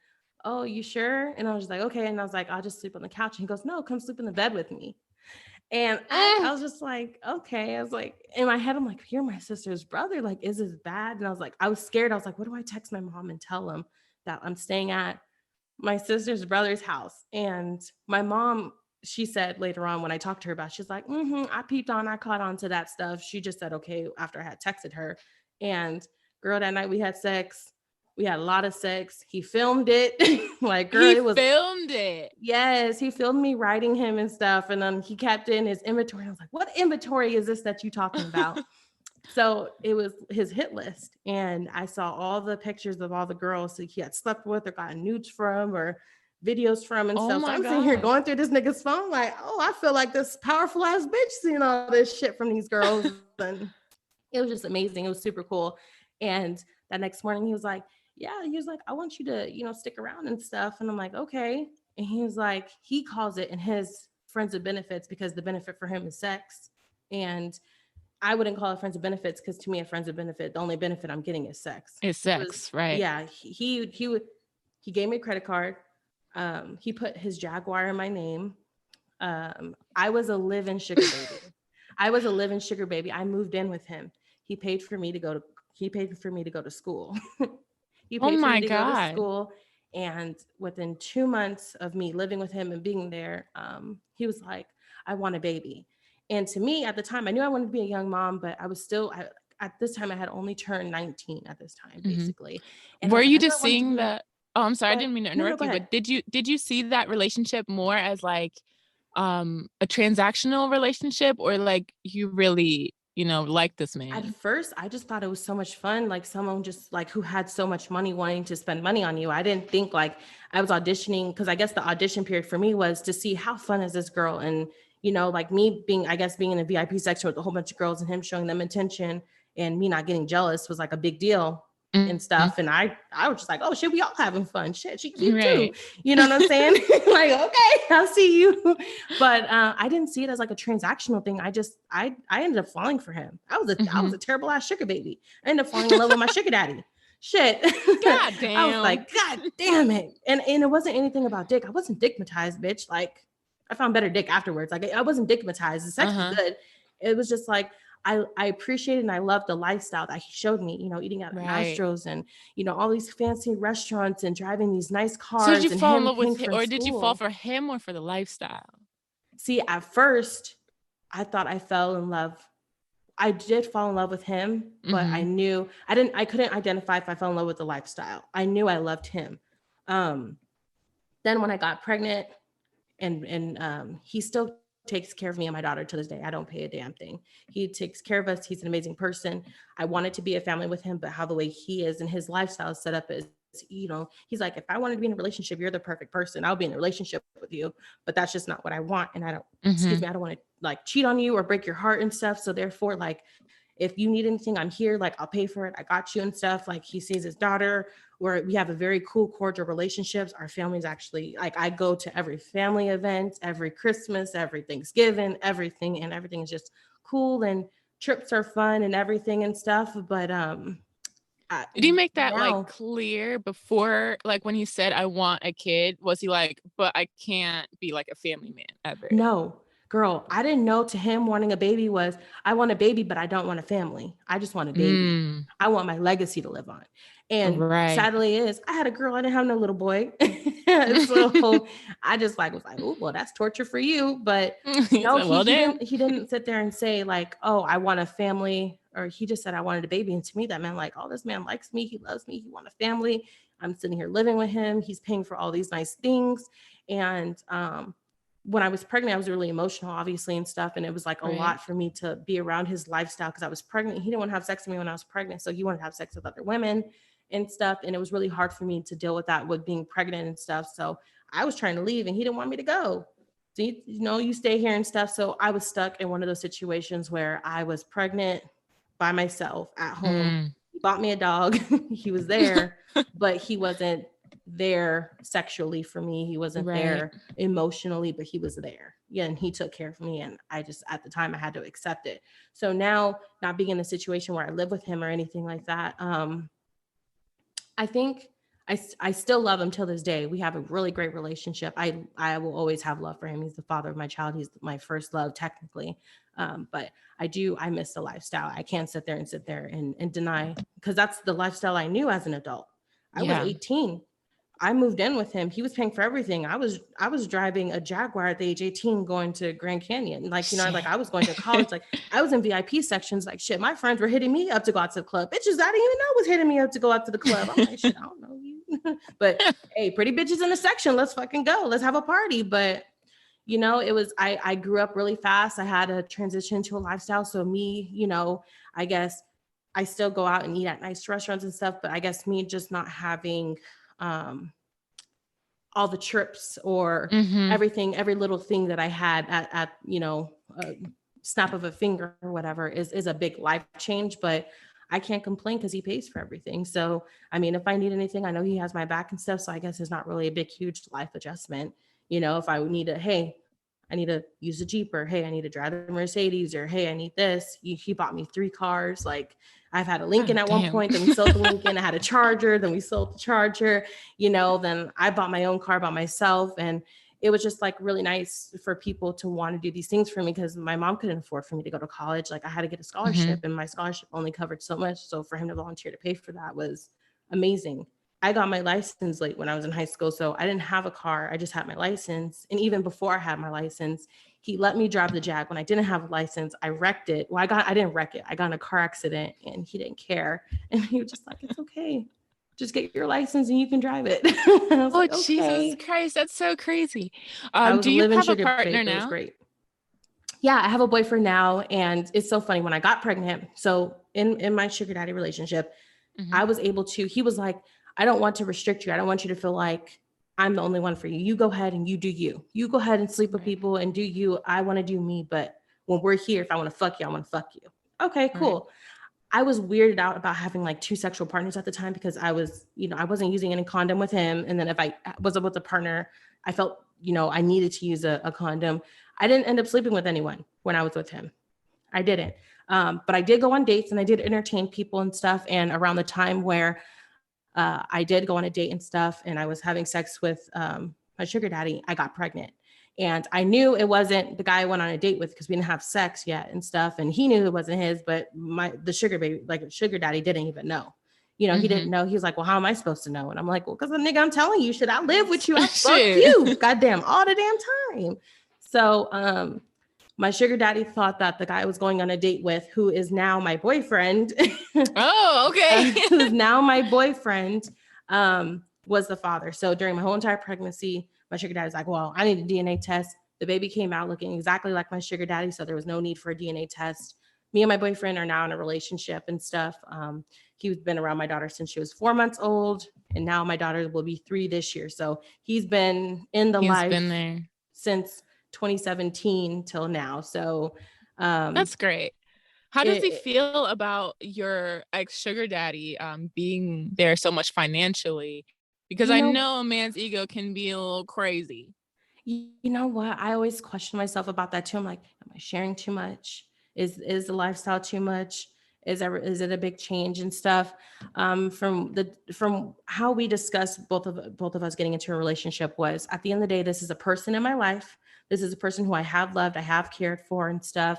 "Oh, you sure?" And I was like, "Okay." And I was like, "I'll just sleep on the couch." And he goes, "No, come sleep in the bed with me." And I was just like, okay. I was like, in my head, I'm like, "You're my sister's brother. Like, is this bad?" And I was like, I was scared. I was like, "What do I text my mom and tell him that I'm staying at my sister's brother's house?" And my mom, she said later on when I talked to her about it, she's like, I caught on to that stuff. She just said, okay, after I had texted her. And girl, that night we had sex. We had a lot of sex. He filmed it. Like, girl, it was filmed it. Yes, he filmed me writing him and stuff. And then he kept in his inventory. I was like, what inventory is this that you talking about? So it was his hit list. And I saw all the pictures of all the girls that he had slept with or gotten nudes from or videos from and stuff. So I'm sitting here going through this nigga's phone like, oh, I feel like this powerful ass bitch seeing all this shit from these girls. And it was just amazing. It was super cool. And that next morning he was like, I want you to, stick around and stuff. And I'm like, okay. And he was like, he calls it in his friends of benefits because the benefit for him is sex. And I wouldn't call it friends of benefits because to me, a friends of benefit, the only benefit I'm getting is sex. It's sex, right? Yeah. He gave me a credit card. He put his Jaguar in my name. I was a live-in sugar baby. I moved in with him. He paid for me to go to school. He paid for me to go to school. And within 2 months of me living with him and being there, he was like, I want a baby. And to me at the time, I knew I wanted to be a young mom, but I was still, at this time, I had only turned 19 at this time, basically. And were you just seeing that? Oh, I'm sorry. I didn't mean to interrupt you, but did you see that relationship more as like a transactional relationship or like you really, like this man? At first, I just thought it was so much fun. Like someone just like who had so much money wanting to spend money on you. I didn't think like I was auditioning because I guess the audition period for me was to see how fun is this girl. And, like me being in a VIP section with a whole bunch of girls and him showing them attention and me not getting jealous was like a big deal and stuff. And I was just like, oh shit, we all having fun. Shit, she cute too. You know what I'm saying? Like, okay, I'll see you. But I didn't see it as like a transactional thing. I ended up falling for him. I was a terrible ass sugar baby. I ended up falling in love with my sugar daddy. Shit. God damn. I was like, God damn it. And it wasn't anything about dick. I wasn't dickmatized, bitch. Like I found better dick afterwards. Like I wasn't dickmatized. The sex was good. It was just like, I appreciated and I loved the lifestyle that he showed me, eating at Mastro's and, all these fancy restaurants and driving these nice cars. So did you fall in love with him or did you fall for him or for the lifestyle? See, at first I thought I fell in love. I did fall in love with him, but I knew I couldn't identify if I fell in love with the lifestyle. I knew I loved him. Then when I got pregnant and he still takes care of me and my daughter to this day. I don't pay a damn thing. He takes care of us. He's an amazing person. I wanted to be a family with him, but how the way he is and his lifestyle is set up is, he's like, if I wanted to be in a relationship, you're the perfect person. I'll be in a relationship with you, but that's just not what I want. And I don't, I don't want to like cheat on you or break your heart and stuff. So therefore, like, if you need anything, I'm here. Like, I'll pay for it. I got you and stuff. Like, he sees his daughter, where we have a very cool, cordial relationships. Our family's actually like, I go to every family event, every Christmas, every Thanksgiving, everything, and everything is just cool and trips are fun and everything and stuff. But did he make that like clear before, like when he said, I want a kid? Was he like, but I can't be like a family man ever? No. Girl, I didn't know to him wanting a baby was, I want a baby, but I don't want a family. I just want a baby. I want my legacy to live on. And sadly is, I had a girl, I didn't have no little boy. So I just was like, oh, well, that's torture for you. But no, he didn't sit there and say like, oh, I want a family. Or he just said, I wanted a baby. And to me, that meant like, oh, this man likes me. He loves me. He wants a family. I'm sitting here living with him. He's paying for all these nice things. And, when I was pregnant, I was really emotional, obviously, and stuff. And it was like a lot for me to be around his lifestyle because I was pregnant. He didn't want to have sex with me when I was pregnant. So he wanted to have sex with other women and stuff. And it was really hard for me to deal with that with being pregnant and stuff. So I was trying to leave and he didn't want me to go. So, you stay here and stuff. So I was stuck in one of those situations where I was pregnant by myself at home. He bought me a dog. He was there, but he wasn't there sexually for me. He wasn't there emotionally, but he was there. Yeah, and he took care of me. And I just, at the time, I had to accept it. So now, not being in a situation where I live with him or anything like that, I think I still love him till this day. We have a really great relationship. I will always have love for him. He's the father of my child. He's my first love, technically. But I miss the lifestyle. I can't sit there and deny, because that's the lifestyle I knew as an adult. I was 18. I moved in with him. He was paying for everything. I was driving a Jaguar at the age 18 going to Grand Canyon. Like, you know, like I was going to college. Like I was in VIP sections. Like shit, my friends were hitting me up to go out to the club. Bitches I didn't even know was hitting me up to go out to the club. I'm like, shit, I don't know you. But hey, pretty bitches in the section. Let's fucking go. Let's have a party. But you know, it was, I grew up really fast. I had to transition to a lifestyle. So me, you know, I guess I still go out and eat at nice restaurants and stuff, but I guess me just not having all the trips or everything, every little thing that I had at you know, snap of a finger or whatever is a big life change, but I can't complain because he pays for everything. So, I mean, if I need anything, I know he has my back and stuff. So I guess it's not really a big, huge life adjustment. You know, if I would need to, hey, I need to use a Jeep, or hey, I need to drive the Mercedes, or hey, I need this. He bought me 3 cars. Like I've had a Lincoln at one point, then we sold the Lincoln. I had a Charger, then we sold the Charger, you know, then I bought my own car by myself. And it was just like really nice for people to want to do these things for me, because my mom couldn't afford for me to go to college. Like I had to get a scholarship and my scholarship only covered so much. So for him to volunteer to pay for that was amazing. I got my license late when I was in high school. So I didn't have a car. I just had my license. And even before I had my license, he let me drive the Jag. When I didn't have a license, I wrecked it. Well, I didn't wreck it. I got in a car accident and he didn't care. And he was just like, it's okay. Just get your license and you can drive it. Oh, like, okay. Jesus Christ. That's so crazy. Do you have a partner now? It was great. Yeah, I have a boyfriend now. And it's so funny when I got pregnant. So in my sugar daddy relationship, I was able to, he was like, I don't want to restrict you. I don't want you to feel like I'm the only one for you. You go ahead and you do you. You go ahead and sleep with people and do you. I want to do me. But when we're here, if I want to fuck you, I want to fuck you. Okay, cool. I was weirded out about having like 2 sexual partners at the time, because I was, you know, I wasn't using any condom with him. And then if I was with a partner, I felt, you know, I needed to use a condom. I didn't end up sleeping with anyone when I was with him. I didn't. But I did go on dates and I did entertain people and stuff. And around the time where I did go on a date and stuff, and I was having sex with my sugar daddy, I got pregnant. And I knew it wasn't the guy I went on a date with, because we didn't have sex yet and stuff. And he knew it wasn't his, but the sugar daddy didn't even know. You know, he didn't know. He was like, well, how am I supposed to know? And I'm like, well, because the nigga, I'm telling you, should I live with you? I fuck you. Goddamn, all the damn time. So my sugar daddy thought that the guy I was going on a date with, who is now my boyfriend. Oh, okay. Who's now my boyfriend, was the father. So during my whole entire pregnancy, my sugar daddy was like, well, I need a DNA test. The baby came out looking exactly like my sugar daddy. So there was no need for a DNA test. Me and my boyfriend are now in a relationship and stuff. He's been around my daughter since she was 4 months old. And now my daughter will be 3 this year. So he's been in the life there since 2017 till now. So that's great. How does he feel about your ex sugar daddy being there so much financially? Because I know a man's ego can be a little crazy. You know what? I always question myself about that too. I'm like, am I sharing too much? Is the lifestyle too much? Is it a big change and stuff? From how we discussed both of us getting into a relationship was, at the end of the day, this is a person in my life. This is a person who I have loved, I have cared for and stuff.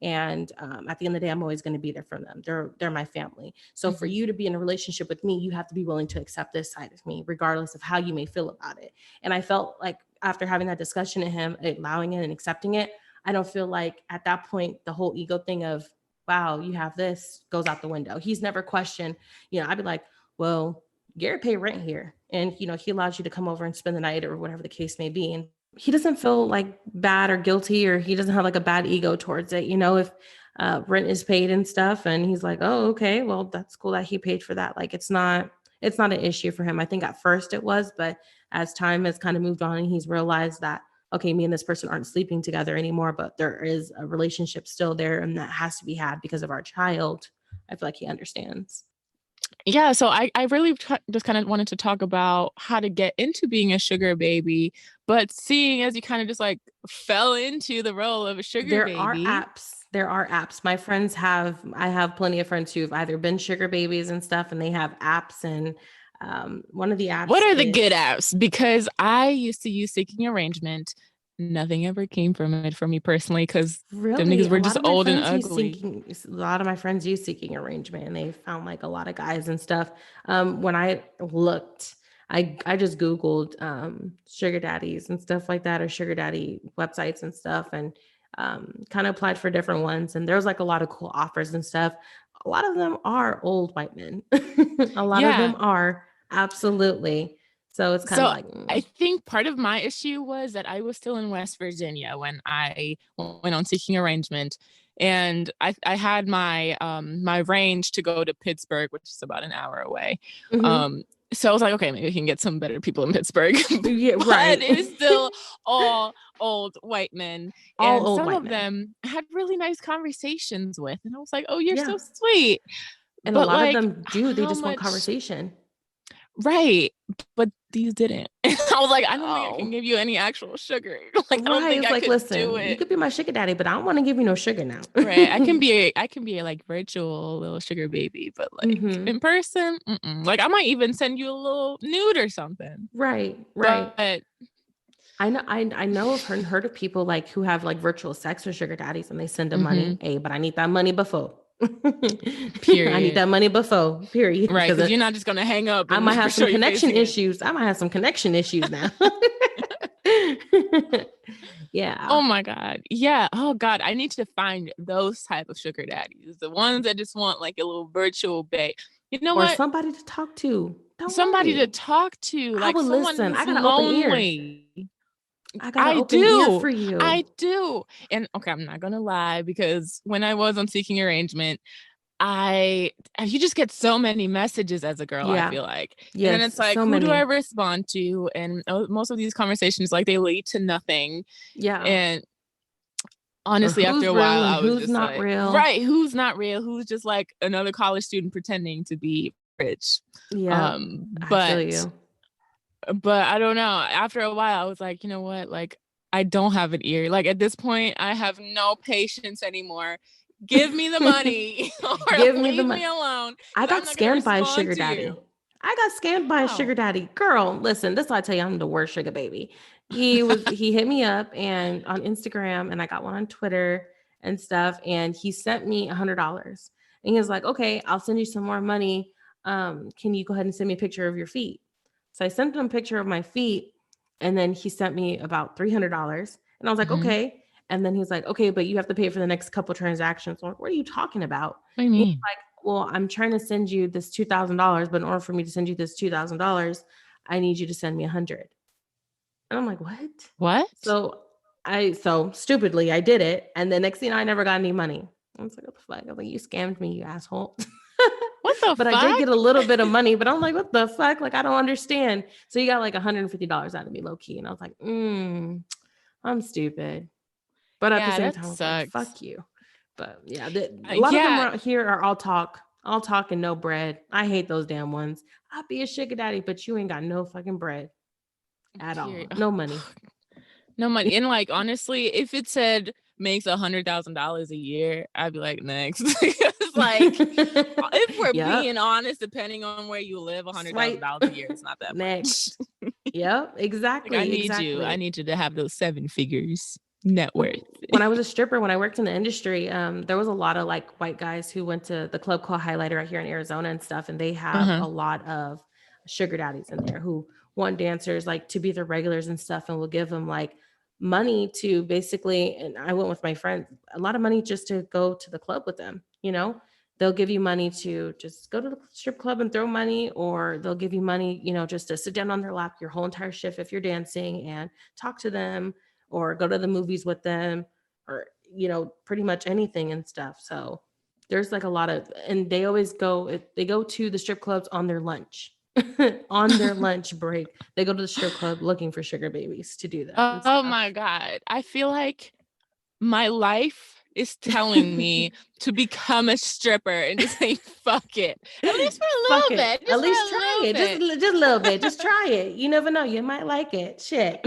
And at the end of the day, I'm always going to be there for them. They're my family. So for you to be in a relationship with me, you have to be willing to accept this side of me, regardless of how you may feel about it. And I felt like after having that discussion to him, allowing it and accepting it, I don't feel like at that point, the whole ego thing of, wow, you have this, goes out the window. He's never questioned, you know, I'd be like, well, Garrett pay rent here. And, you know, he allows you to come over and spend the night or whatever the case may be. And he doesn't feel like bad or guilty, or he doesn't have like a bad ego towards it. You know, if rent is paid and stuff, and he's like, oh, okay, well, that's cool that he paid for that. Like, it's not an issue for him. I think at first it was, but as time has kind of moved on and he's realized that, okay, me and this person aren't sleeping together anymore, but there is a relationship still there and that has to be had because of our child. I feel like he understands. Yeah, so I really just kind of wanted to talk about how to get into being a sugar baby, but seeing as you kind of just like fell into the role of a sugar baby. There are apps. My friends I have plenty of friends who've either been sugar babies and stuff, and they have apps. And one of the apps. What are the good apps? Because I used to use Seeking Arrangement. Nothing ever came from it for me personally, because them niggas were just old and ugly. A lot of my friends use Seeking Arrangement, and they found like a lot of guys and stuff. When I looked, I just Googled sugar daddies and stuff like that, or sugar daddy websites and stuff, and kind of applied for different ones. And there's like a lot of cool offers and stuff. A lot of them are old white men. A lot of them are, absolutely. So it's kind of like, I think part of my issue was that I was still in West Virginia when I went on seeking arrangement. And I had my my range to go to Pittsburgh, which is about an hour away. So I was like, okay, maybe I can get some better people in Pittsburgh. Yeah, right. But it was still all old white men. And some of them I had really nice conversations with. And I was like, oh, you're so sweet. And a lot of them do. They just want conversation. Right. But these didn't. I was like, I don't think I can give you any actual sugar. Like, I don't think I could listen, do it. You could be my sugar daddy, but I don't want to give you no sugar now. Right. I can be a like virtual little sugar baby, but like in person, like I might even send you a little nude or something. Right. But I know of heard of people like who have like virtual sex with sugar daddies, and they send them money. Hey, but I need that money before. Period. I need that money before. Period. Right. Because you're not just gonna hang up. I might have some connection issues. I might have some connection issues now. Yeah. Oh my God. Yeah. Oh God. I need to find those type of sugar daddies. The ones that just want like a little virtual babe. You know what? Or somebody to talk to. Somebody to talk to. Like someone listen. I got an lonely. open ear. I got an open ear for you. I do. And okay, I'm not gonna lie, because when I was on seeking arrangement, you just get so many messages as a girl. I feel like, and then it's like, who do I respond to? And most of these conversations, like, they lead to nothing. Yeah. And honestly, after a while, I was just like, right, who's not real? Who's just like another college student pretending to be rich? Yeah. I feel you. But I don't know. After a while, I was like, you know what? Like, I don't have an ear. Like, at this point, I have no patience anymore. Give me the money or leave me alone. I got scammed by a sugar daddy. Girl, listen, this is why I tell you I'm the worst sugar baby. He hit me up and on Instagram, and I got one on Twitter and stuff. And he sent me $100. And he was like, okay, I'll send you some more money. Can you go ahead and send me a picture of your feet? So I sent him a picture of my feet, and then he sent me about $300. And I was like, okay. And then he's like, okay, but you have to pay for the next couple transactions. I'm like, what are you talking about? What do you mean? He's like, well, I'm trying to send you this $2,000, but in order for me to send you this $2,000, I need you to send me $100. And I'm like, what? So stupidly, I did it. And the next thing I never got any money. I was like, what the fuck? I was like, you scammed me, you asshole. What the but fuck? I did get a little bit of money, but I'm like, what the fuck? Like, I don't understand. So you got like $150 out of me, low key. And I was like, I'm stupid. But at the same time, I was like, fuck you. But yeah, a lot of them around here are all talk and no bread. I hate those damn ones. I'll be a sugar daddy, but you ain't got no fucking bread at all. No money. No money. And like, honestly, if it said makes $100,000 a year, I'd be like, next. Like, if we're being honest, depending on where you live, $100,000 a year is not that much. Yep, exactly. Like, I need you to have those 7 figures net worth. When I was a stripper, when I worked in the industry, there was a lot of like white guys who went to the club called Highlighter right here in Arizona and stuff, and they have a lot of sugar daddies in there who want dancers like to be their regulars and stuff, and will give them like money to basically, and I went with my friend, a lot of money just to go to the club with them. You know, they'll give you money to just go to the strip club and throw money, or they'll give you money, you know, just to sit down on their lap your whole entire shift if you're dancing and talk to them, or go to the movies with them, or, you know, pretty much anything and stuff. So there's like a lot of, and they always go to the strip clubs on their lunch. On their lunch break, they go to the strip club looking for sugar babies to do that. Oh my God. I feel like my life is telling me to become a stripper and just say, fuck it. At least for a little bit. At least try it. Just a little bit. Just try it. You never know. You might like it. Shit.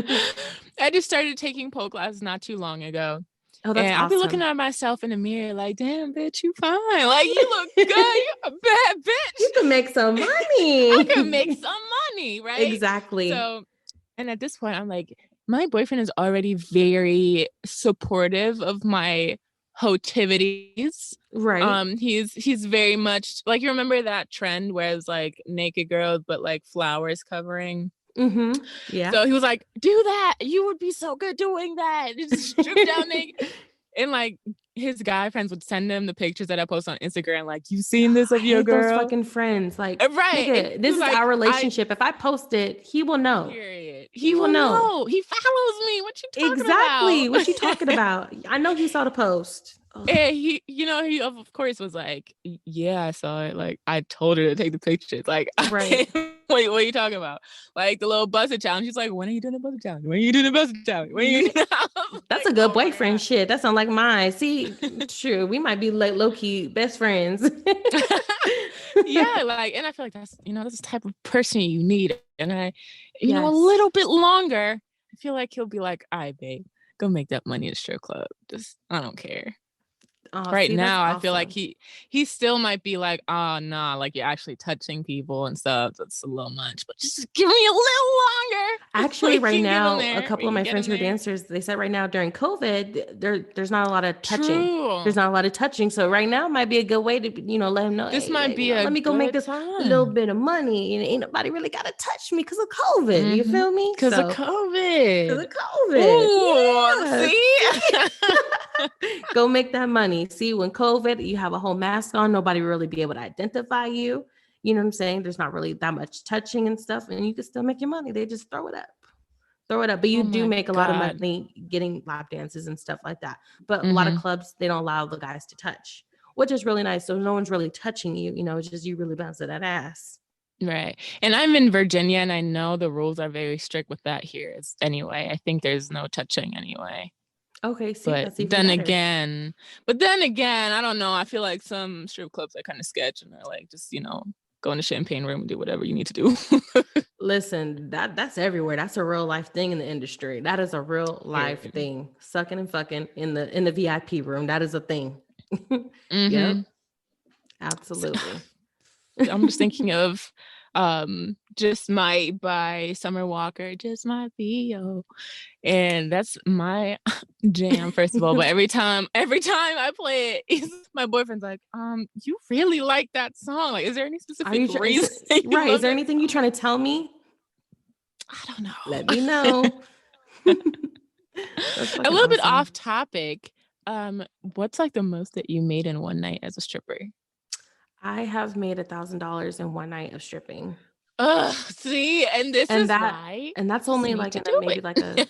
I just started taking pole classes not too long ago. Oh, that's awesome. I'll be looking at myself in the mirror like, damn, bitch, you fine. Like, you look good. You a bad bitch. You can make some money. I can make some money, right? Exactly. So, and at this point, I'm like, my boyfriend is already very supportive of my hotivities. Right. He's very much like, you remember that trend where it's like naked girls but like flowers covering. Yeah. So he was like, do that, you would be so good doing that, just strip down naked. And like his guy friends would send him the pictures that I post on Instagram, like, you seen this of your girl? Those fucking friends, like, right, nigga, this is like, our relationship. If I post it, he will know. Period. He will know. He follows me. What you talking exactly about? What you talking about? I know he saw the post. And he, he of course was like, yeah, I saw it. Like, I told her to take the pictures. Like, right. what are you talking about? Like the little busted challenge. He's like, when are you doing the busted challenge? When are you doing the busted challenge? When are you That's like, a good boyfriend shit. That sounds like mine. See, true. We might be like low-key best friends. Yeah, like, and I feel like that's, this type of person you need. And I, a little bit longer, I feel like he'll be like, all right, babe, go make that money at a strip club. Just, I don't care. Right now, I feel like he still might be like, oh, nah, like, you're actually touching people and stuff. That's a little much, but just give me a little longer. Actually, right now, a couple of my friends who are dancers, they said right now during COVID, there's not a lot of touching. True. There's not a lot of touching. So right now might be a good way to, let them know, this might be let me go make this little bit of money. And ain't nobody really got to touch me because of COVID. You feel me? Because of COVID. Because of COVID. Ooh, see? Go make that money. See, when COVID, you have a whole mask on, nobody will really be able to identify you. You know what I'm saying? There's not really that much touching and stuff, and you can still make your money. They just throw it up. But you do make a lot of money getting lap dances and stuff like that. But a lot of clubs, they don't allow the guys to touch, which is really nice. So no one's really touching you. It's just you really bouncing that ass. Right. And I'm in Virginia, and I know the rules are very strict with that here. Anyway, I think there's no touching anyway. Okay, see, but then again, I don't know. I feel like some strip clubs are kind of sketch, and they're like, just go in the champagne room and do whatever you need to do. Listen, that's everywhere. That's a real life thing in the industry. That is a real life thing. Sucking and fucking in the VIP room. That is a thing. Yep, absolutely. I'm just thinking of Just Might by Summer Walker. Just Might be yo. And that's my jam, first of all. But every time I play it, my boyfriend's like, you really like that song. Like, is there any specific reason? Right. Is there anything you're trying to tell me? I don't know. Let me know. A little bit off topic. What's like the most that you made in one night as a stripper? I have made $1,000 in one night of stripping. See, and why. And that's only like maybe like a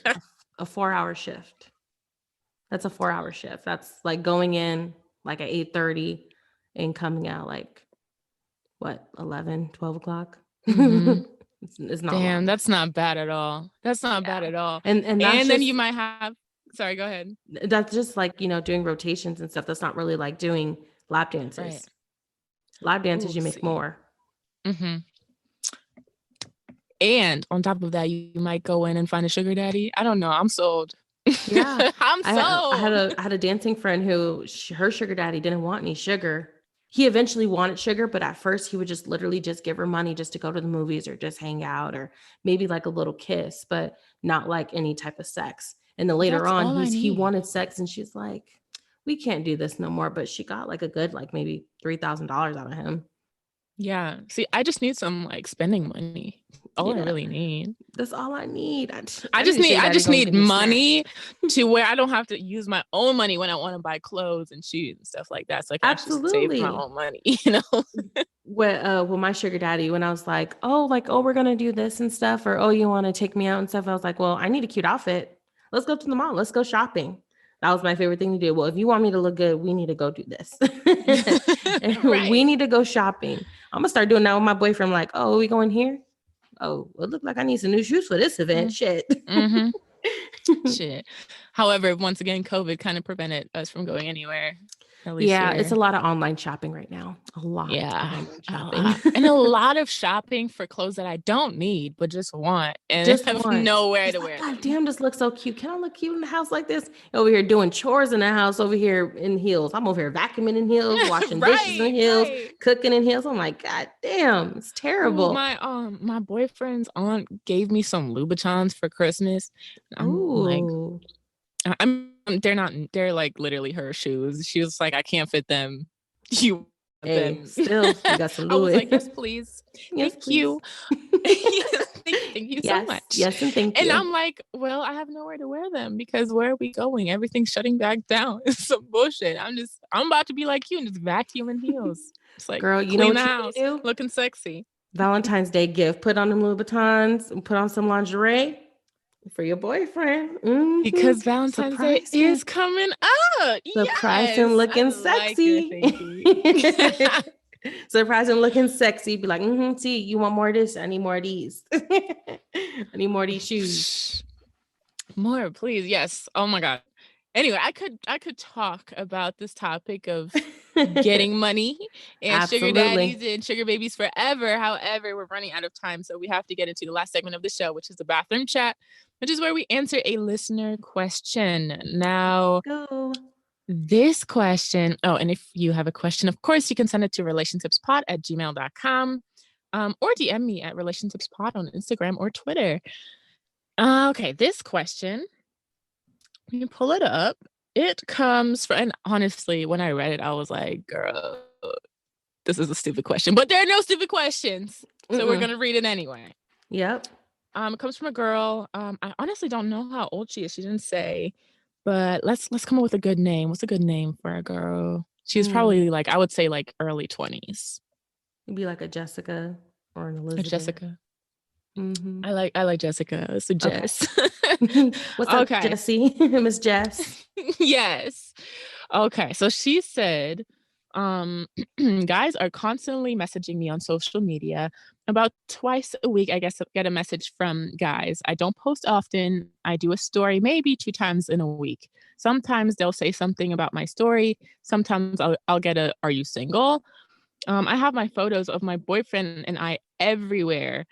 4-hour shift. That's a 4-hour shift. That's like going in like at 8:30 and coming out like 11, 12 o'clock. It's not. Damn, long. That's not bad at all. That's not bad at all. And then you might have. Sorry, go ahead. That's just like doing rotations and stuff. That's not really like doing lap dances. Right. Lap dances, you make more. And on top of that, you might go in and find a sugar daddy. I don't know. I'm sold. Yeah, I'm sold. I had a dancing friend who her sugar daddy didn't want any sugar. He eventually wanted sugar, but at first he would just literally just give her money just to go to the movies or just hang out or maybe like a little kiss, but not like any type of sex. And then later on, he wanted sex, and she's like, we can't do this no more. But she got like a good, like maybe $3,000 out of him. Yeah. See, I just need some like spending money. All I really need. That's all I need. I just need money to where I don't have to use my own money when I want to buy clothes and shoes and stuff like that. So I can actually save my own money, With my sugar daddy, when I was like, oh, we're gonna do this and stuff, or oh, you want to take me out and stuff, I was like, well, I need a cute outfit. Let's go to the mall. Let's go shopping. That was my favorite thing to do. Well, if you want me to look good, we need to go do this. Right. We need to go shopping. I'm gonna start doing that with my boyfriend. Like, oh, we going here? Oh, it looked like I need some new shoes for this event. Shit. Shit. However, once again, COVID kind of prevented us from going anywhere. Yeah, it's a lot of online shopping right now. A lot of online shopping. And a lot of shopping for clothes that I don't need, but just want. And just have nowhere to wear. God damn, this looks so cute. Can I look cute in the house like this? Over here doing chores in the house, over here in heels. I'm over here vacuuming in heels, washing dishes in heels, cooking in heels. I'm like, God damn, it's terrible. Ooh, my boyfriend's aunt gave me some Louboutins for Christmas. I'm they're not, they're like literally her shoes. She was like, I can't fit them. You Hey, still, you got some I was like, yes, please. Yes, Thank please. you. Thank you so much. Yes, and thank you. And I'm like, well, I have nowhere to wear them because where are we going? Everything's shutting back down. It's some bullshit. I'm about to be like you and just vacuum in heels. It's like, girl, you clean know the what house, you do? looking sexy. Valentine's Day gift. Put on them Louboutins, put on some lingerie for your boyfriend. Mm-hmm. Because Valentine's Day is coming up. Surprise him looking sexy. Surprise him looking sexy. Be like, see, you want more of this? I need more of these. I need more of these shoes. More, please. Yes. Oh my God. Anyway, I could talk about this topic of getting money and sugar daddies and sugar babies forever. However, we're running out of time, so we have to get into the last segment of the show, which is the bathroom chat, which is where we answer a listener question. Now, this question, and if you have a question, of course, you can send it to relationshipspod@gmail.com or DM me at relationshipspod on Instagram or Twitter. Okay, this question, when you pull it up, it comes from, and honestly, when I read it, I was like, girl, this is a stupid question, but there are no stupid questions. So we're going to read it anyway. Yep. It comes from a girl. I honestly don't know how old she is. She didn't say, but let's come up with a good name. What's a good name for a girl? She's probably like, I would say like early 20s. It'd be like a Jessica or an Elizabeth. A Jessica. Mm-hmm. I like Jessica. So Jess. Okay. What's up, Jessie? Miss Jess. Yes. Okay. So she said, guys are constantly messaging me on social media. About twice a week, I guess, I get a message from guys. I don't post often. I do a story maybe 2 times in a week. Sometimes they'll say something about my story. Sometimes I'll get a, are you single? I have my photos of my boyfriend and I everywhere.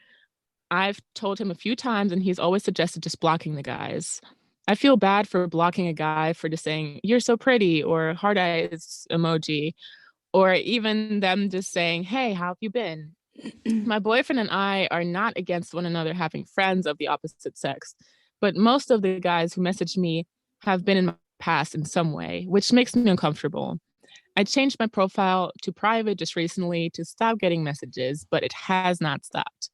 I've told him a few times and he's always suggested just blocking the guys. I feel bad for blocking a guy for just saying, you're so pretty, or heart eyes emoji, or even them just saying, hey, how have you been? My boyfriend and I are not against one another having friends of the opposite sex, but most of the guys who message me have been in my past in some way, which makes me uncomfortable. I changed my profile to private just recently to stop getting messages, but it has not stopped.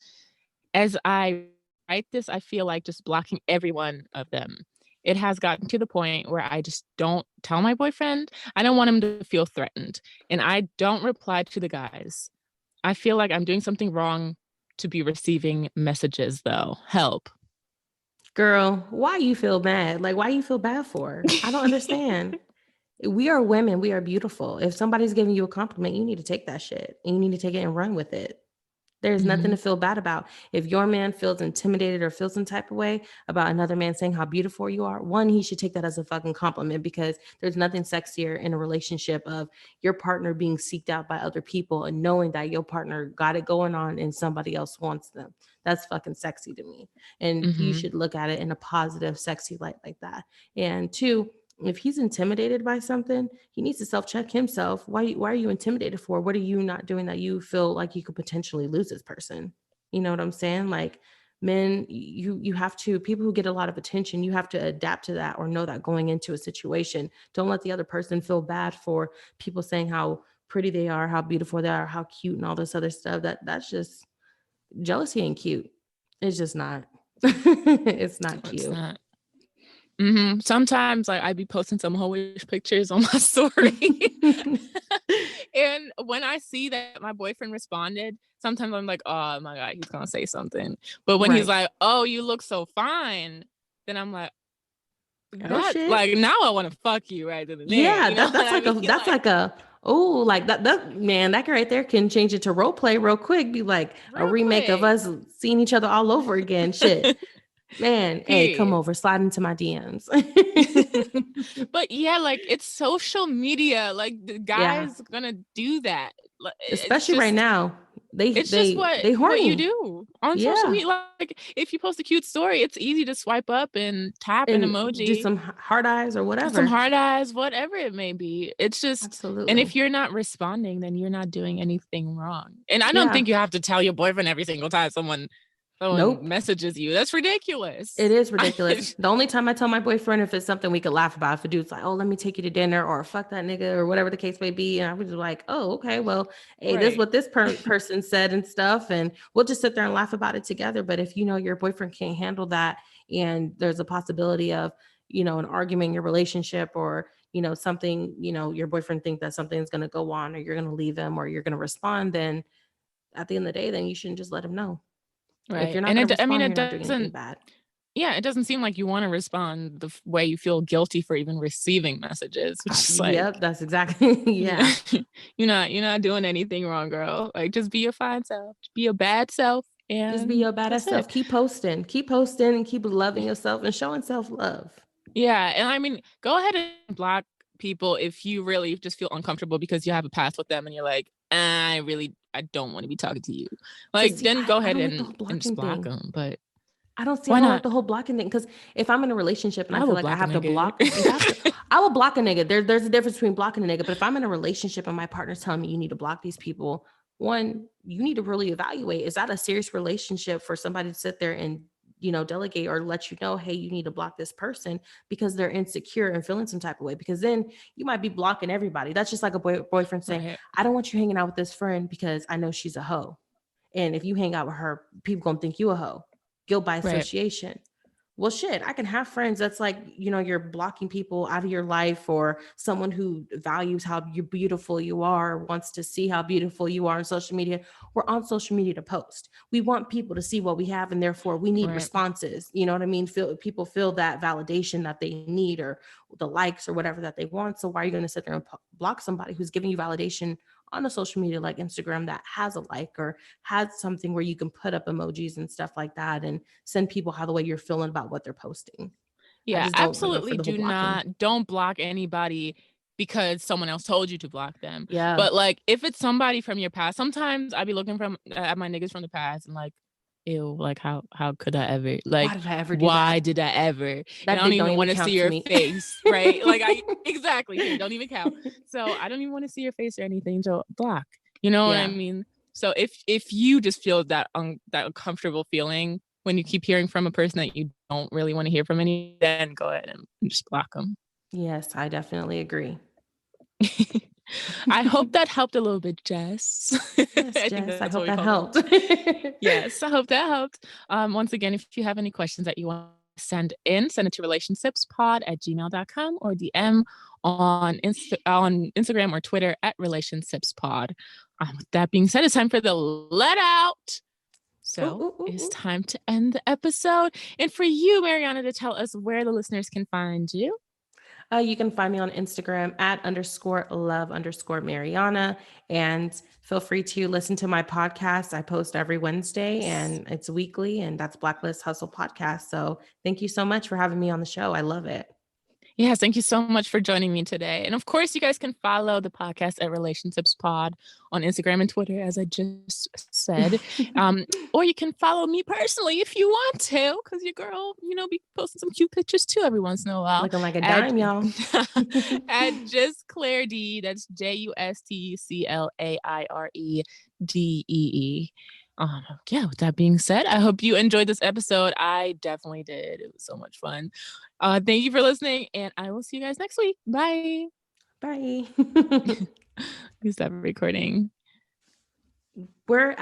As I write this, I feel like just blocking every one of them. It has gotten to the point where I just don't tell my boyfriend. I don't want him to feel threatened. And I don't reply to the guys. I feel like I'm doing something wrong to be receiving messages, though. Help. Girl, why you feel bad? Like, why you feel bad for? I don't understand. We are women. We are beautiful. If somebody's giving you a compliment, you need to take that shit and you need to take it and run with it. There's nothing to feel bad about. If your man feels intimidated or feels some type of way about another man saying how beautiful you are, one, he should take that as a fucking compliment, because there's nothing sexier in a relationship of your partner being seeked out by other people and knowing that your partner got it going on and somebody else wants them. That's fucking sexy to me. And you should look at it in a positive, sexy light like that. And two, if he's intimidated by something, he needs to self-check himself. Why are you intimidated for? What are you not doing that you feel like you could potentially lose this person? You know what I'm saying? Like, men, you have to, people who get a lot of attention, you have to adapt to that or know that going into a situation. Don't let the other person feel bad for people saying how pretty they are, how beautiful they are, how cute and all this other stuff. That's just, jealousy ain't cute. It's just not. It's not cute. It's not. Sometimes like I'd be posting some hoish pictures on my story. And when I see that my boyfriend responded, sometimes I'm like, oh my God, he's going to say something. But when he's like, oh, you look so fine, then I'm like, like now I want to fuck you right in the name. Yeah, that's like a oh, like that man, that right there can change it to role play real quick. Be like a remake of us seeing each other all over again. Shit. Man, hey, come over, slide into my DMs. But yeah, like it's social media. Like the guy's gonna do that, especially right now. It's just what you do on social media. Like if you post a cute story, it's easy to swipe up and tap an emoji, do some heart eyes or whatever. Some heart eyes, whatever it may be. It's just absolutely. And if you're not responding, then you're not doing anything wrong. And I don't think you have to tell your boyfriend every single time someone Nope. messages you. That's ridiculous. It is ridiculous. The only time I tell my boyfriend if it's something we could laugh about, if a dude's like, oh, let me take you to dinner, or fuck that nigga, or whatever the case may be. And I was like, oh, okay, well, hey, this is what this person said and stuff. And we'll just sit there and laugh about it together. But if you know your boyfriend can't handle that, and there's a possibility of, you know, an argument in your relationship, or, you know, something, you know, your boyfriend think that something's going to go on, or you're going to leave him, or you're going to respond, then at the end of the day, then you shouldn't just let him know. Right. If you're not going to respond, you're not doing anything bad. Yeah, it doesn't seem like you want to respond the way you feel guilty for even receiving messages. Which is like, yep, that's exactly. Yeah. You're not doing anything wrong, girl. Like, just be your fine self. Be your bad self. And just be your badass self. Keep posting, and keep loving yourself and showing self-love. Yeah. And I mean, go ahead and block people if you really just feel uncomfortable because you have a past with them and you're like, I don't want to be talking to you. Like, then go ahead and just block them. But I don't like the whole blocking thing, because if I'm in a relationship and I feel like I have to block, I will block a nigga. There's a difference between blocking a nigga. But if I'm in a relationship and my partner's telling me you need to block these people, one, you need to really evaluate, is that a serious relationship for somebody to sit there and, you know, delegate or let you know, hey, you need to block this person because they're insecure and feeling some type of way? Because then you might be blocking everybody. That's just like a boyfriend saying, I don't want you hanging out with this friend because I know she's a hoe. And if you hang out with her, people gonna think you a hoe. Guilt by association. Well, shit, I can have friends that's like, you know, you're blocking people out of your life, or someone who values how beautiful you are, wants to see how beautiful you are on social media. We're on social media to post. We want people to see what we have, and therefore we need responses. You know what I mean? People feel that validation that they need, or the likes or whatever that they want. So why are you going to sit there and block somebody who's giving you validation on a social media like Instagram that has a like, or has something where you can put up emojis and stuff like that and send people how the way you're feeling about what they're posting? Yeah, absolutely. Don't block anybody because someone else told you to block them. Yeah. But like, if it's somebody from your past, sometimes I be looking at my niggas from the past and like, ew, like how could I ever, like, why did I ever do why that? did I ever? That I don't even want to see your face, right? Like, exactly, don't even count. So I don't even want to see your face or anything, so block. You know what I mean? So if you just feel that uncomfortable feeling when you keep hearing from a person that you don't really want to hear from then go ahead and just block them. Yes, I definitely agree. I hope that helped a little bit, Jess. Yes, Jess, I hope that helped. Yes, I hope that helped. Once again, if you have any questions that you want to send it to relationshipspod@gmail.com, or DM on Instagram or Twitter @relationshipspod. With that being said, it's time for the let out. So it's time to end the episode. And for you, Marianna, to tell us where the listeners can find you. You can find me on Instagram @_love_Marianna. And feel free to listen to my podcast. I post every Wednesday and it's weekly, and that's Blacklist Hustle Podcast. So thank you so much for having me on the show. I love it. Yes, thank you so much for joining me today. And of course, you guys can follow the podcast @relationshipspod on Instagram and Twitter, as I just said. Or you can follow me personally if you want to, because your girl, be posting some cute pictures too every once in a while. Looking like a dime, y'all. Just Claire D. That's JustClairedee. With that being said, I hope you enjoyed this episode. I definitely did. It was so much fun. Thank you for listening, and I will see you guys next week. Bye. Bye. You stop recording. We're